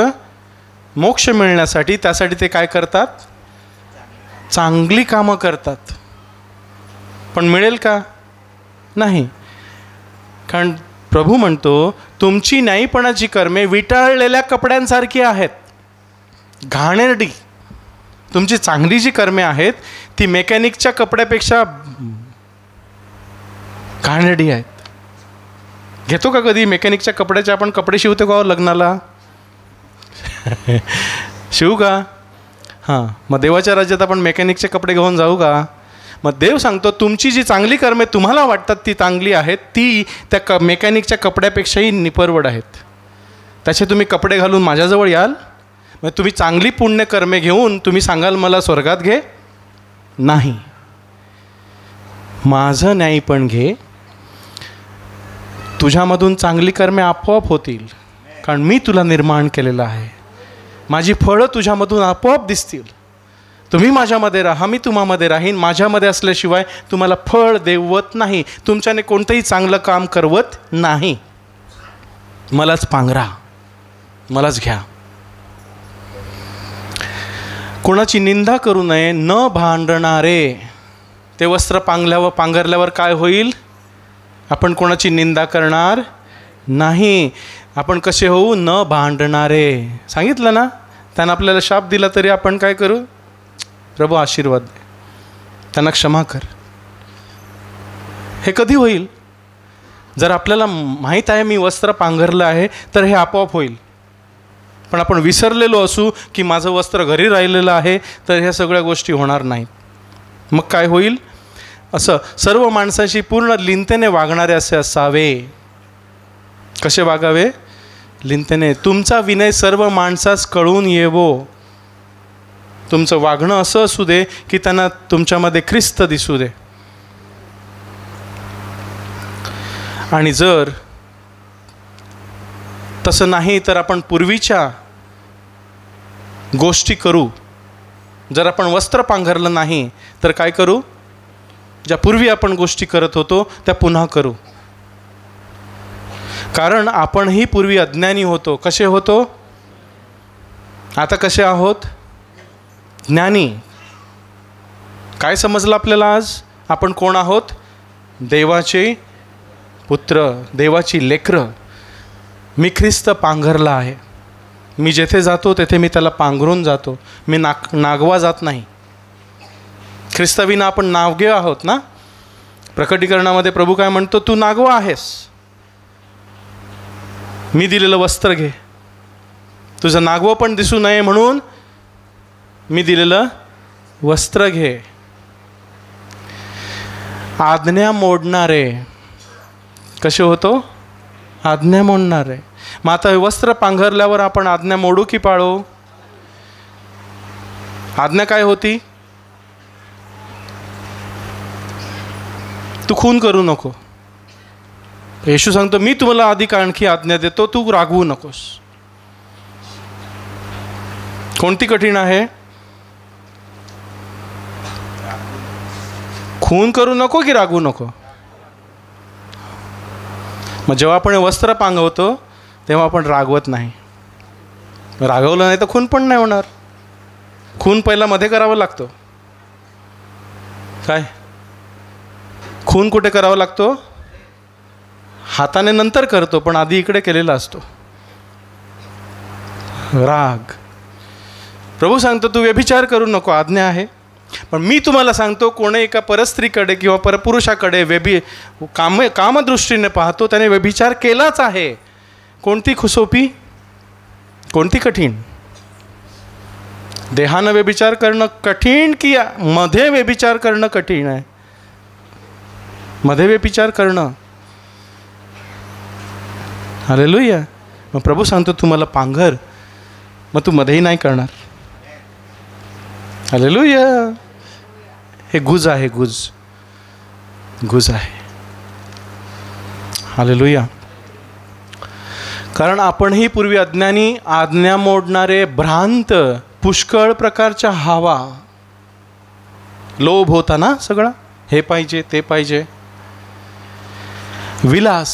मोक्ष मिळण्यासाठी. त्यासाठी ते काय करतात? चांगली कामं करतात. पण मिळेल का? नाही. कारण प्रभू म्हणतो तुमची न्यायीपणाची कर्मे विटाळलेल्या कपड्यांसारखी आहेत, घाणेरडी. तुमची चांगली जी कर्मे आहेत ती मेकॅनिकच्या कपड्यापेक्षा घाणेरडी आहेत. घेतो का कधी मेकॅनिकच्या कपड्याचे आपण कपडे शिवतो का लग्नाला? शिवू का? हां. मग देवाच्या राज्यात आपण मेकॅनिकचे कपडे घेऊन जाऊ का? मग देव सांगतो तुमची जी चांगली कर्मे तुम्हाला वाटतात ती चांगली आहेत, ती त्या मेकॅनिकच्या कपड्यापेक्षाही निपरवड आहेत. त्याचे तुम्ही कपडे घालून माझ्याजवळ याल? मग तुम्ही चांगली पुण्य कर्मे घेऊन तुम्ही सांगाल मला स्वर्गात घे? नाही. माझं न्यायीपण घे. तुझ्यामधून चांगली कर्मे आपोआप होतील, कारण मी तुला निर्माण केलेलं आहे. माझी फळं तुझ्यामधून आपोआप दिसतील. तुम्ही माझ्यामध्ये राहा, मी तुम्हामध्ये राहीन. माझ्यामध्ये असल्याशिवाय तुम्हाला फळ देवत नाही. तुमच्याने कोणतंही चांगलं काम करवत नाही. मलाच पांघरा, मलाच घ्या. कोणाची निंदा करू नये. न भांडणारे. ते वस्त्र पांघरल्यावर काय होईल? आपण कोणाची निंदा करणार नाही. आपण कसे होऊ? न भांडणारे. सांगितलं ना, त्यानं आपल्याला शाप दिला तरी आपण काय करू? प्रभू आशीर्वाद दे, त्यांना क्षमा कर. हे कधी होईल? जर आपल्याला माहीत आहे मी वस्त्र पांघरलं आहे तर हे आपोआप होईल. पण आपण विसरलेलो असू की माझं वस्त्र घरी राहिलेलं आहे तर ह्या सगळ्या गोष्टी होणार नाहीत. मग काय होईल? असं सर्व माणसाशी पूर्ण लिंतेने वागणारे असे असावे. कसे वागावे? लिंतेने. तुमचा विनय सर्व माणसास कळून येवो. तुमचं वागणं असं असू दे की त्यांना तुमच्यामध्ये ख्रिस्त दिसू दे. आणि जर तसं नाही तर आपण पूर्वीच्या गोष्टी करू. जर आपण वस्त्र पांघरलं नाही तर काय करू? ज्या पूर्वी आपण गोष्टी करत होतो त्या पुन्हा करू. कारण आपणही पूर्वी अज्ञानी होतो. कसे होतो? आता कसे आहोत? ज्ञानी. काय समजलं आपल्याला आज? आपण कोण आहोत? देवाचे पुत्र, देवाची लेकरं. मी ख्रिस्त पांघरला आहे. मी जेथे जातो तेथे मी त्याला पांघरून जातो. मी नागवा जात नाही. ख्रिस्ताविना आपण नावगे आहोत ना. प्रकटीकरणामध्ये प्रभू काय म्हणतो? तू नागवा आहेस. मी दिलेलं वस्त्र घे. तुझं नागवं पण दिसू नये म्हणून मी दिलेलं वस्त्र घे. आज्ञा मोडणारे. कसे होतो? आज्ञा मोडणारे. मग आता हे वस्त्र पांघरल्यावर आपण आज्ञा मोडू की पाळू? आज्ञा काय होती? तू खून करू नको. येशू सांगतो मी तुम्हाला अधिक आणखी आज्ञा देतो, तू रागवू नकोस. कोणती कठीण आहे? खून करू नको की रागवू नको? मग जेव्हा आपण वस्त्र पांघवतो तेव्हा आपण रागवत नाही. रागवलं नाही तर खून पण नाही होणार. खून पहिला मध्ये करावा लागतो. काय? खून कुठे करावा लागतो? हाताने नंतर करतो, पण आधी इकडे केलेला असतो. राग. प्रभू सांगतो तू व्यभिचार करू नको, आज्ञा आहे. पण मी तुम्हाला सांगतो, कोणी एका परस्त्रीकडे किंवा परपुरुषाकडे कामदृष्टीने पाहतो, त्याने व्यभिचार केलाच आहे. कोणती सोपी, कोणती कठीण? देहानं व्यभिचार करणं कठीण की मध्ये व्यभिचार करणं कठीण आहे? मध्ये व्यभिचार करणं. हालेलुया. मग प्रभू सांगतो तुम्हाला पांघर, मग तू मध्येही नाही करणार. हालेलुया. हे गुज आहे, गुज आहे. हालेलुया. कारण आपणही पूर्वी अज्ञानी, आज्ञा मोडणारे, भ्रांत, पुष्कळ प्रकारच्या हवा, लोभ होता ना सगळा, हे पाहिजे ते पाहिजे, विलास,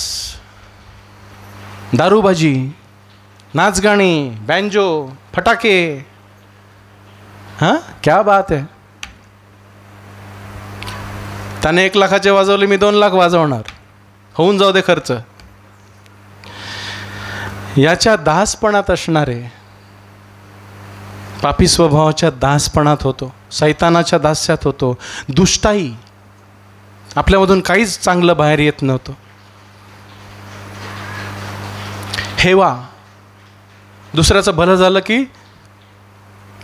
दारूबाजी, नाचगाणी, बँजो, फटाके. हां, क्या बात है. त्याने 1 लाखाचे वाजवले, मी 2 लाख वाजवणार, होऊन जाऊ दे खर्च. याच्या दासपणात असणारे, पापी स्वभावाच्या दासपणात होतो, सैतानाच्या दास्यात होतो, दुष्टाई, आपल्यामधून काहीच चांगलं बाहेर येत नव्हतं. हेवा, दुसऱ्याचं भलं झालं की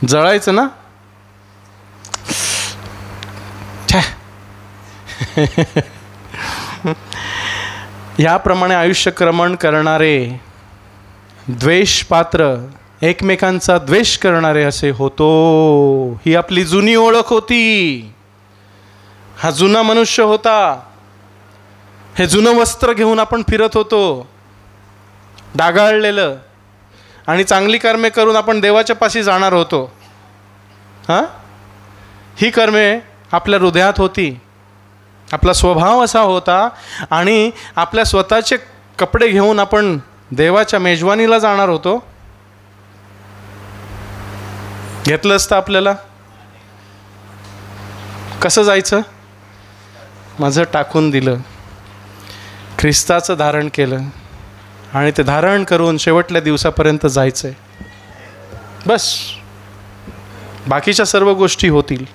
जळायचं ना. याप्रमाणे आयुष्यक्रमण करणारे, द्वेषपात्र, एकमेकांचा द्वेष करणारे असे होतो. ही आपली जुनी ओळख होती. हा जुना मनुष्य होता. हे जुनं वस्त्र घेऊन आपण फिरत होतो, डागाळलेलं, आणि चांगली कर्मे करून आपण देवाच्या पाशी जाणार होतो. हां, ही कर्मे आपल्या हृदयात होती. आपला स्वभाव असा होता, आणि आपल्या स्वतःचे कपडे घेऊन आपण देवाच्या मेजवानीला जाणार होतो. घेतलं असतं आपल्याला, कसं जायचं? माझं टाकून दिलं, ख्रिस्ताचं धारण केलं, आणि ते धारण करून शेवटल्या दिवसापर्यंत जायचंय. बस, बाकीच्या सर्व गोष्टी होतील.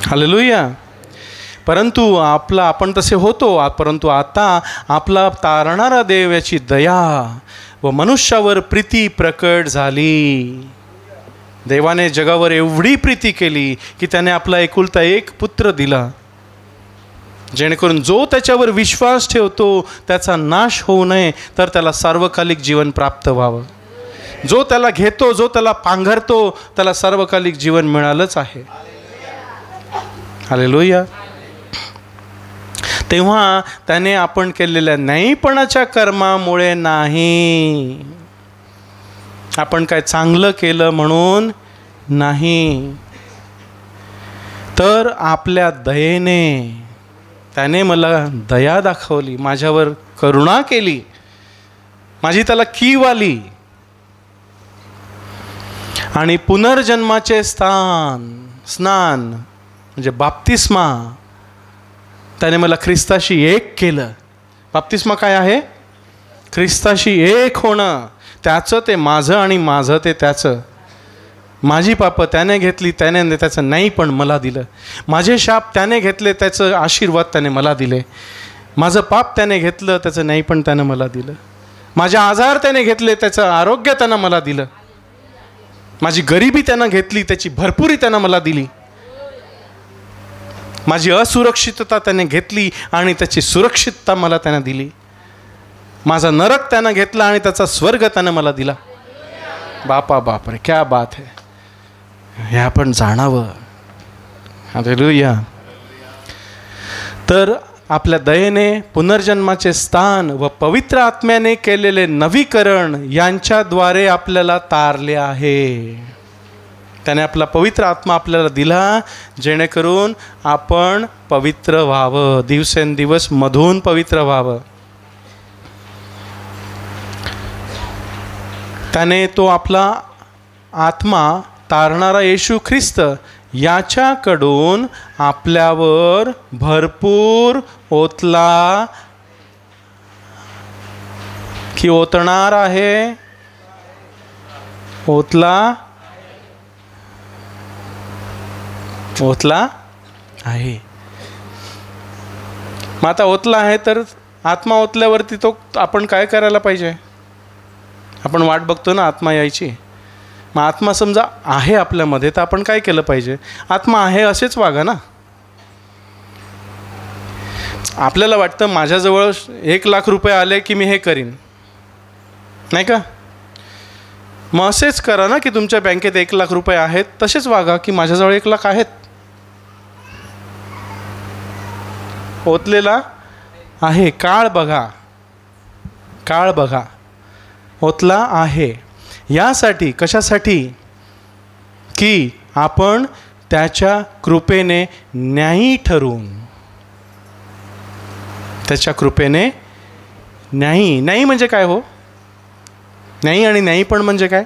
हालेलुया. परंतु आपण तसे होतो, परंतु आता आपला तारणारा देव याची दया व मनुष्यावर प्रीती प्रकट झाली. देवाने जगावर एवढी प्रीती केली की त्याने आपला एकुलता एक पुत्र दिला, जेणेकरून जो त्याच्यावर विश्वास ठेवतो त्याचा नाश होऊ नये, तर त्याला सार्वकालिक जीवन प्राप्त व्हावं. जो त्याला घेतो, जो त्याला पांघरतो, त्याला सार्वकालिक जीवन मिळालंच आहे. हालेलुया. तेव्हा त्याने आपण केलेल्या न्यायीपणाच्या कर्मामुळे नाही, आपण काय चांगलं केलं म्हणून नाही, तर आपल्या दयेने त्याने मला दया दाखवली, माझ्यावर करुणा केली, माझी त्याला कीव आली, आणि पुनर्जन्माचे स्नान म्हणजे बाप्तिस्मा, त्याने मला ख्रिस्ताशी एक केलं. बाप्तिस्मा काय आहे? ख्रिस्ताशी एक होणं. त्याचं ते माझं आणि माझं ते त्याचं. माझी पापं त्याने घेतली, त्याने त्याचं नाही पण मला दिलं. माझे शाप त्याने घेतले, त्याचं आशीर्वाद त्याने मला दिले. माझं पाप त्याने घेतलं, त्याचं नाही पण त्यानं मला दिलं. माझे आजार त्याने घेतले, त्याचं आरोग्य त्यानं मला दिलं. माझी गरिबी त्यानं घेतली, त्याची भरपुरी त्यानं मला दिली. माझी असुरक्षितता त्याने घेतली आणि त्याची सुरक्षितता मला त्यानं दिली. माझा नरक त्यानं घेतला आणि त्याचा स्वर्ग त्यानं मला दिला. बाप रे, क्या बात है. हे आपण जाणावं. हालेलुया. तर आपल्या दयेने पुनर्जन्माचे स्थान व पवित्र आत्म्याने केलेले नवीकरण यांच्याद्वारे आपल्याला तारले आहे. त्याने आपला पवित्र आत्मा आपल्याला दिला, जेणेकरून आपण पवित्र व्हावं, दिवसेंदिवस मधून पवित्र व्हावं. त्याने तो आपला आत्मा तारणारा येशू ख्रिस्त याच्याकडून आपल्यावर भरपूर ओतला की ओतणार आहे? ओतला. ओतला आहे. मग आता ओतला आहे तर आत्मा ओतल्यावरती तो आपण काय करायला पाहिजे? आपण वाट बघतो ना आत्मा यायची. मग आत्मा समजा आहे आपल्यामध्ये तर आपण काय केलं पाहिजे? आत्मा आहे असेच वागा ना. आपल्याला वाटतं माझ्याजवळ 1,00,000 रुपये आले की मी हे करीन, नाही का? मग असेच करा ना की तुमच्या बँकेत 1,00,000 रुपये आहेत, तसेच वागा की माझ्याजवळ 1,00,000 आहेत. ओतलेला आहे. काळ बघा, काळ बघा, ओतला आहे. यासाठी, कशासाठी? की आपण त्याच्या कृपेने न्यायी ठरून, त्याच्या कृपेने न्यायी. न्यायी म्हणजे काय हो? न्यायी आणि न्यायी पण म्हणजे काय?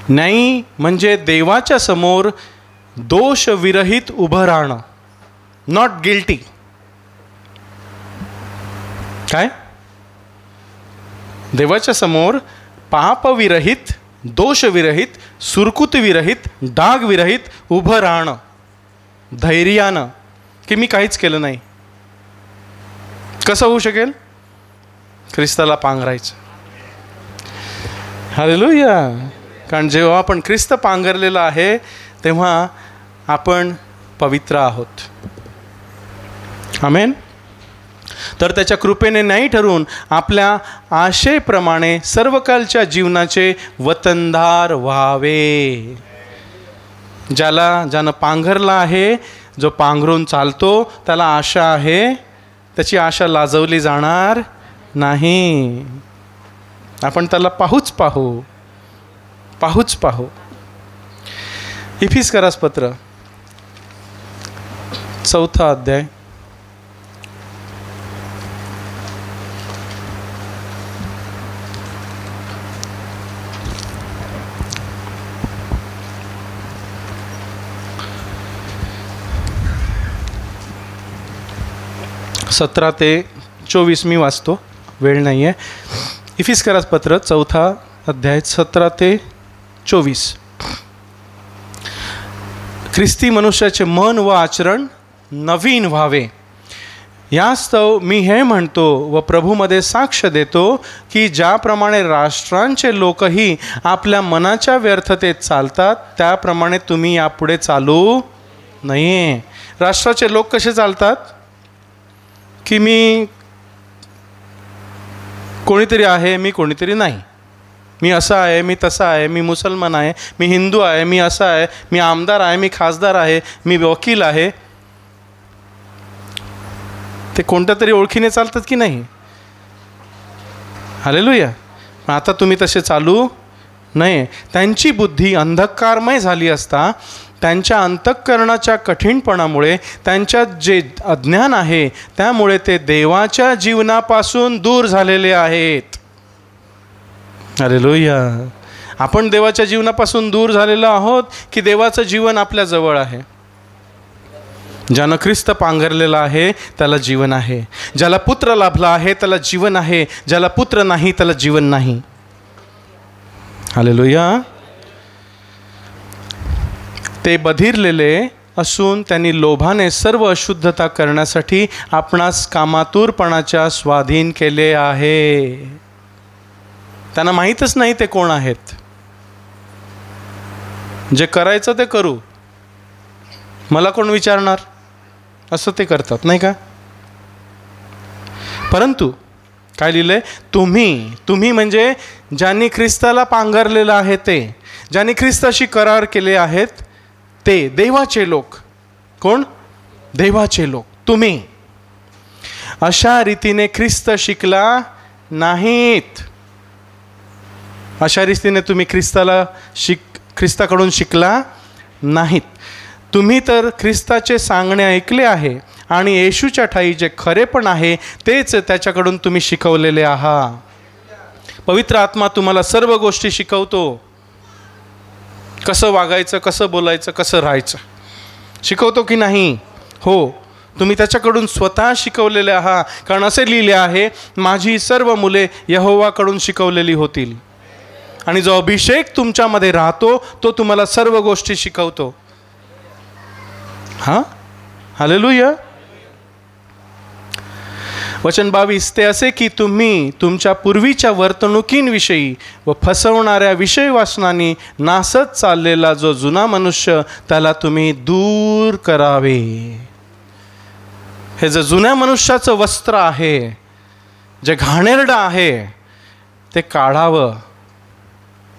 न्यायी म्हणजे देवाच्या समोर दोषविरहित उभं राहणं. Not guilty. काय? देवाच्या समोर पापविरहित, दोषविरहित, सुरकुतविरहित, डागविरहित उभं राहणं धैर्यानं, की मी काहीच केलं नाही. कसं होऊ शकेल? ख्रिस्ताला पांघरायचं. हालेलुया. कारण जेव्हा आपण ख्रिस्त पांघरलेला आहे तेव्हा आपण पवित्र आहोत. आमेन. तर त्याच्या कृपेने नाही ठरून आपल्या आशेप्रमाणे सर्वकालच्या जीवनाचे वतनदार व्हावे. ज्यानं पांघरला आहे, जो पांघरून चालतो, त्याला आशा आहे. त्याची आशा लाजवली जाणार नाही. आपण त्याला पाहूच पाहू. इफिसकरास पत्र 4 अध्याय 17 ते 24 मी वाचतो, वेळ नाही आहे. इफिसकरास पत्र 4 अध्याय 17 ते 24. ख्रिस्ती मनुष्याचे मन व आचरण नवीन व्हावे, यास्तव मी हे म्हणतो व प्रभूमध्ये साक्ष देतो की ज्याप्रमाणे राष्ट्रांचे लोकही आपल्या मनाच्या व्यर्थतेत चालतात त्याप्रमाणे तुम्ही यापुढे चालू नये. राष्ट्राचे लोक कसे चालतात? की मी कोणीतरी आहे, मी कोणीतरी नाही, मी असा आहे, मी तसा आहे, मी मुसलमान आहे, मी हिंदू आहे, मी असा आहे, मी आमदार आहे, मी खासदार आहे, मी वकील आहे. ते कोणत्या तरी ओळखीने चालतात की नाही? हालेलुया. आता तुम्ही तसे चालू नये. त्यांची बुद्धी अंधकारमय झाली असता त्यांच्या अंतःकरणाच्या कठीणपणामुळे, त्यांच्यात जे अज्ञान आहे त्यामुळे ते देवाच्या जीवनापासून दूर झालेले आहेत. हालेलुया. आपण देवाच्या जीवनापासून दूर झालेलो आहोत की देवाचं जीवन आपल्या जवळ आहे? ज्यानं ख्रिस्त पांघरलेला आहे त्याला जीवन आहे. ज्याला पुत्र लाभला आहे त्याला जीवन आहे. ज्याला पुत्र नाही त्याला जीवन नाही. हालेलुया. ते बधिरलेले असून त्यांनी लोभाने सर्व अशुद्धता करण्यासाठी आपणास कामातुरपणाच्या स्वाधीन केले आहे. त्यांना माहीतच नाही ते कोण आहेत. जे करायचं ते करू, मला कोण विचारणार, असं ते करतात, नाही का? परंतु काय लिहिलंय? तुम्ही म्हणजे ज्यांनी ख्रिस्ताला पांघरलेलं आहे, ते ज्यांनी ख्रिस्ताशी करार केले आहेत, ते देवाचे लोक. कोण? देवाचे लोक. तुम्ही अशा रीतीने ख्रिस्त शिकला नाहीत. अशा रीतीने तुम्ही ख्रिस्ताकडून शिकला नाहीत. तुम्ही तर ख्रिस्ताचे सांगणे ऐकले आहे आणि येशूच्या ठाई जे खरेपण आहे तेच त्याच्याकडून तुम्ही शिकवलेले आहात. पवित्र आत्मा तुम्हाला सर्व गोष्टी शिकवतो. कसं वागायचं, कसं बोलायचं, कसं राहायचं शिकवतो की नाही? हो, तुम्ही त्याच्याकडून स्वतः शिकवलेले आहात. कारण असे लिहिले आहे, माझी सर्व मुले यहोवाकडून शिकवलेली होतील. आणि जो अभिषेक तुमच्यामध्ये राहतो तो तुम्हाला सर्व गोष्टी शिकवतो. हालेलुया. वचन 22, ते असे की तुम्ही तुमच्या पूर्वीच्या वर्तणुकींविषयी व फसवणाऱ्या विषय वासनांनी नासत चाललेला जो जुना मनुष्य त्याला तुम्ही दूर करावे. हे जे जुन्या मनुष्याचं वस्त्र आहे, जे घाणेरडं आहे, ते काढावं,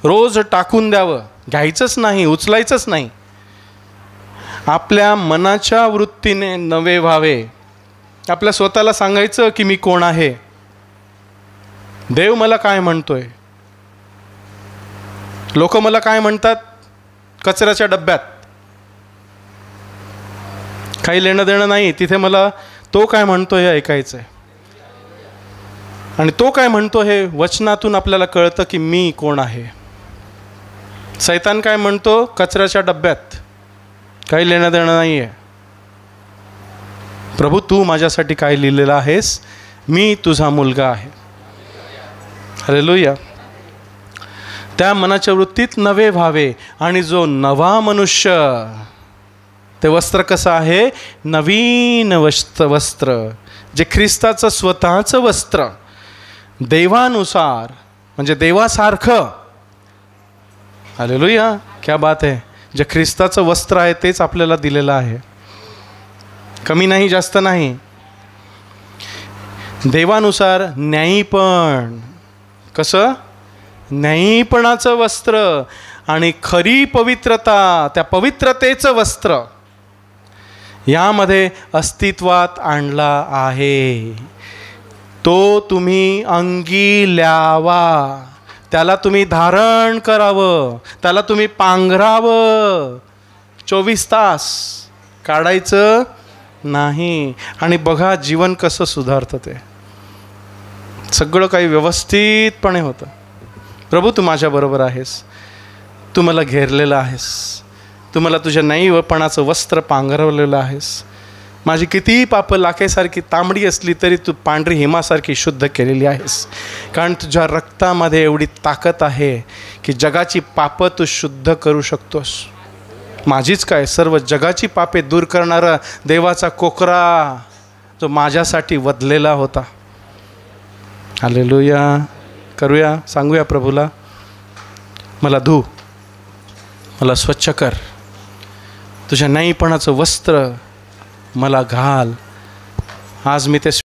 रोज टाकून द्यावं, घ्यायचंच नाही, उचलायचंच नाही. आपल्या मनाच्या वृत्तीने नवे व्हावे. आपल्या स्वतःला सांगायचं की मी कोण आहे, देव मला काय म्हणतोय, लोक मला काय म्हणतात, कचऱ्याच्या डब्यात काही लेणं देणं नाही. तिथे मला तो काय म्हणतो हे ऐकायचं आहे. आणि तो काय म्हणतो हे वचनातून आपल्याला कळतं की मी कोण आहे. सैतान काय म्हणतो, कचऱ्याच्या डब्यात काही लेणं देणं नाही आहे. प्रभू, तू माझ्यासाठी काय लिहिलेलं आहेस, मी तुझा मुलगा आहे. हालेलुया. त्या मनाच्या वृत्तीत नवे व्हावे. आणि जो नवा मनुष्य, ते वस्त्र कसं आहे, नवीन वस्त्र, जे ख्रिस्ताचं स्वतःचं वस्त्र, देवानुसार, म्हणजे देवासारखं. हालेलुया, क्या बात आहे. जे ख्रिस्ताचं वस्त्र आहे तेच आपल्याला दिलेलं आहे, कमी नाही जास्त नाही. देवानुसार न्यायीपण, कसं, न्यायीपणाचं वस्त्र आणि खरी पवित्रता, त्या पवित्रतेचं वस्त्र यामध्ये अस्तित्वात आणला आहे. तो तुम्ही अंगी ल्यावा, त्याला तुम्ही धारण करावं, त्याला तुम्ही पांघरावं. 24 तास काढायचं नाही. आणि बघा जीवन कसं सुधारतं, ते सगळं काही व्यवस्थितपणे होतं. प्रभू, तू माझ्याबरोबर आहेस, तू मला घेरलेलं आहेस, तू मला तुझ्या नैवपणाचं वस्त्र पांघरवलेलं आहेस. माझी कितीही पापं लाखेसारखी तांबडी असली तरी तू पांढरी हिमासारखी शुद्ध केलेली आहेस. कारण तुझ्या रक्तामध्ये एवढी ताकद आहे की जगाची पापं तू शुद्ध करू शकतोस. माझीच काय, सर्व जगाची पापे दूर करणारा देवाचा कोकरा जो माझ्यासाठी वधलेला होता. हालेलुया. करूया, सांगूया प्रभूला, मला धू, मला स्वच्छ कर, तुझ्या न्यायीपणाचं वस्त्र मला घाल. आज मी ते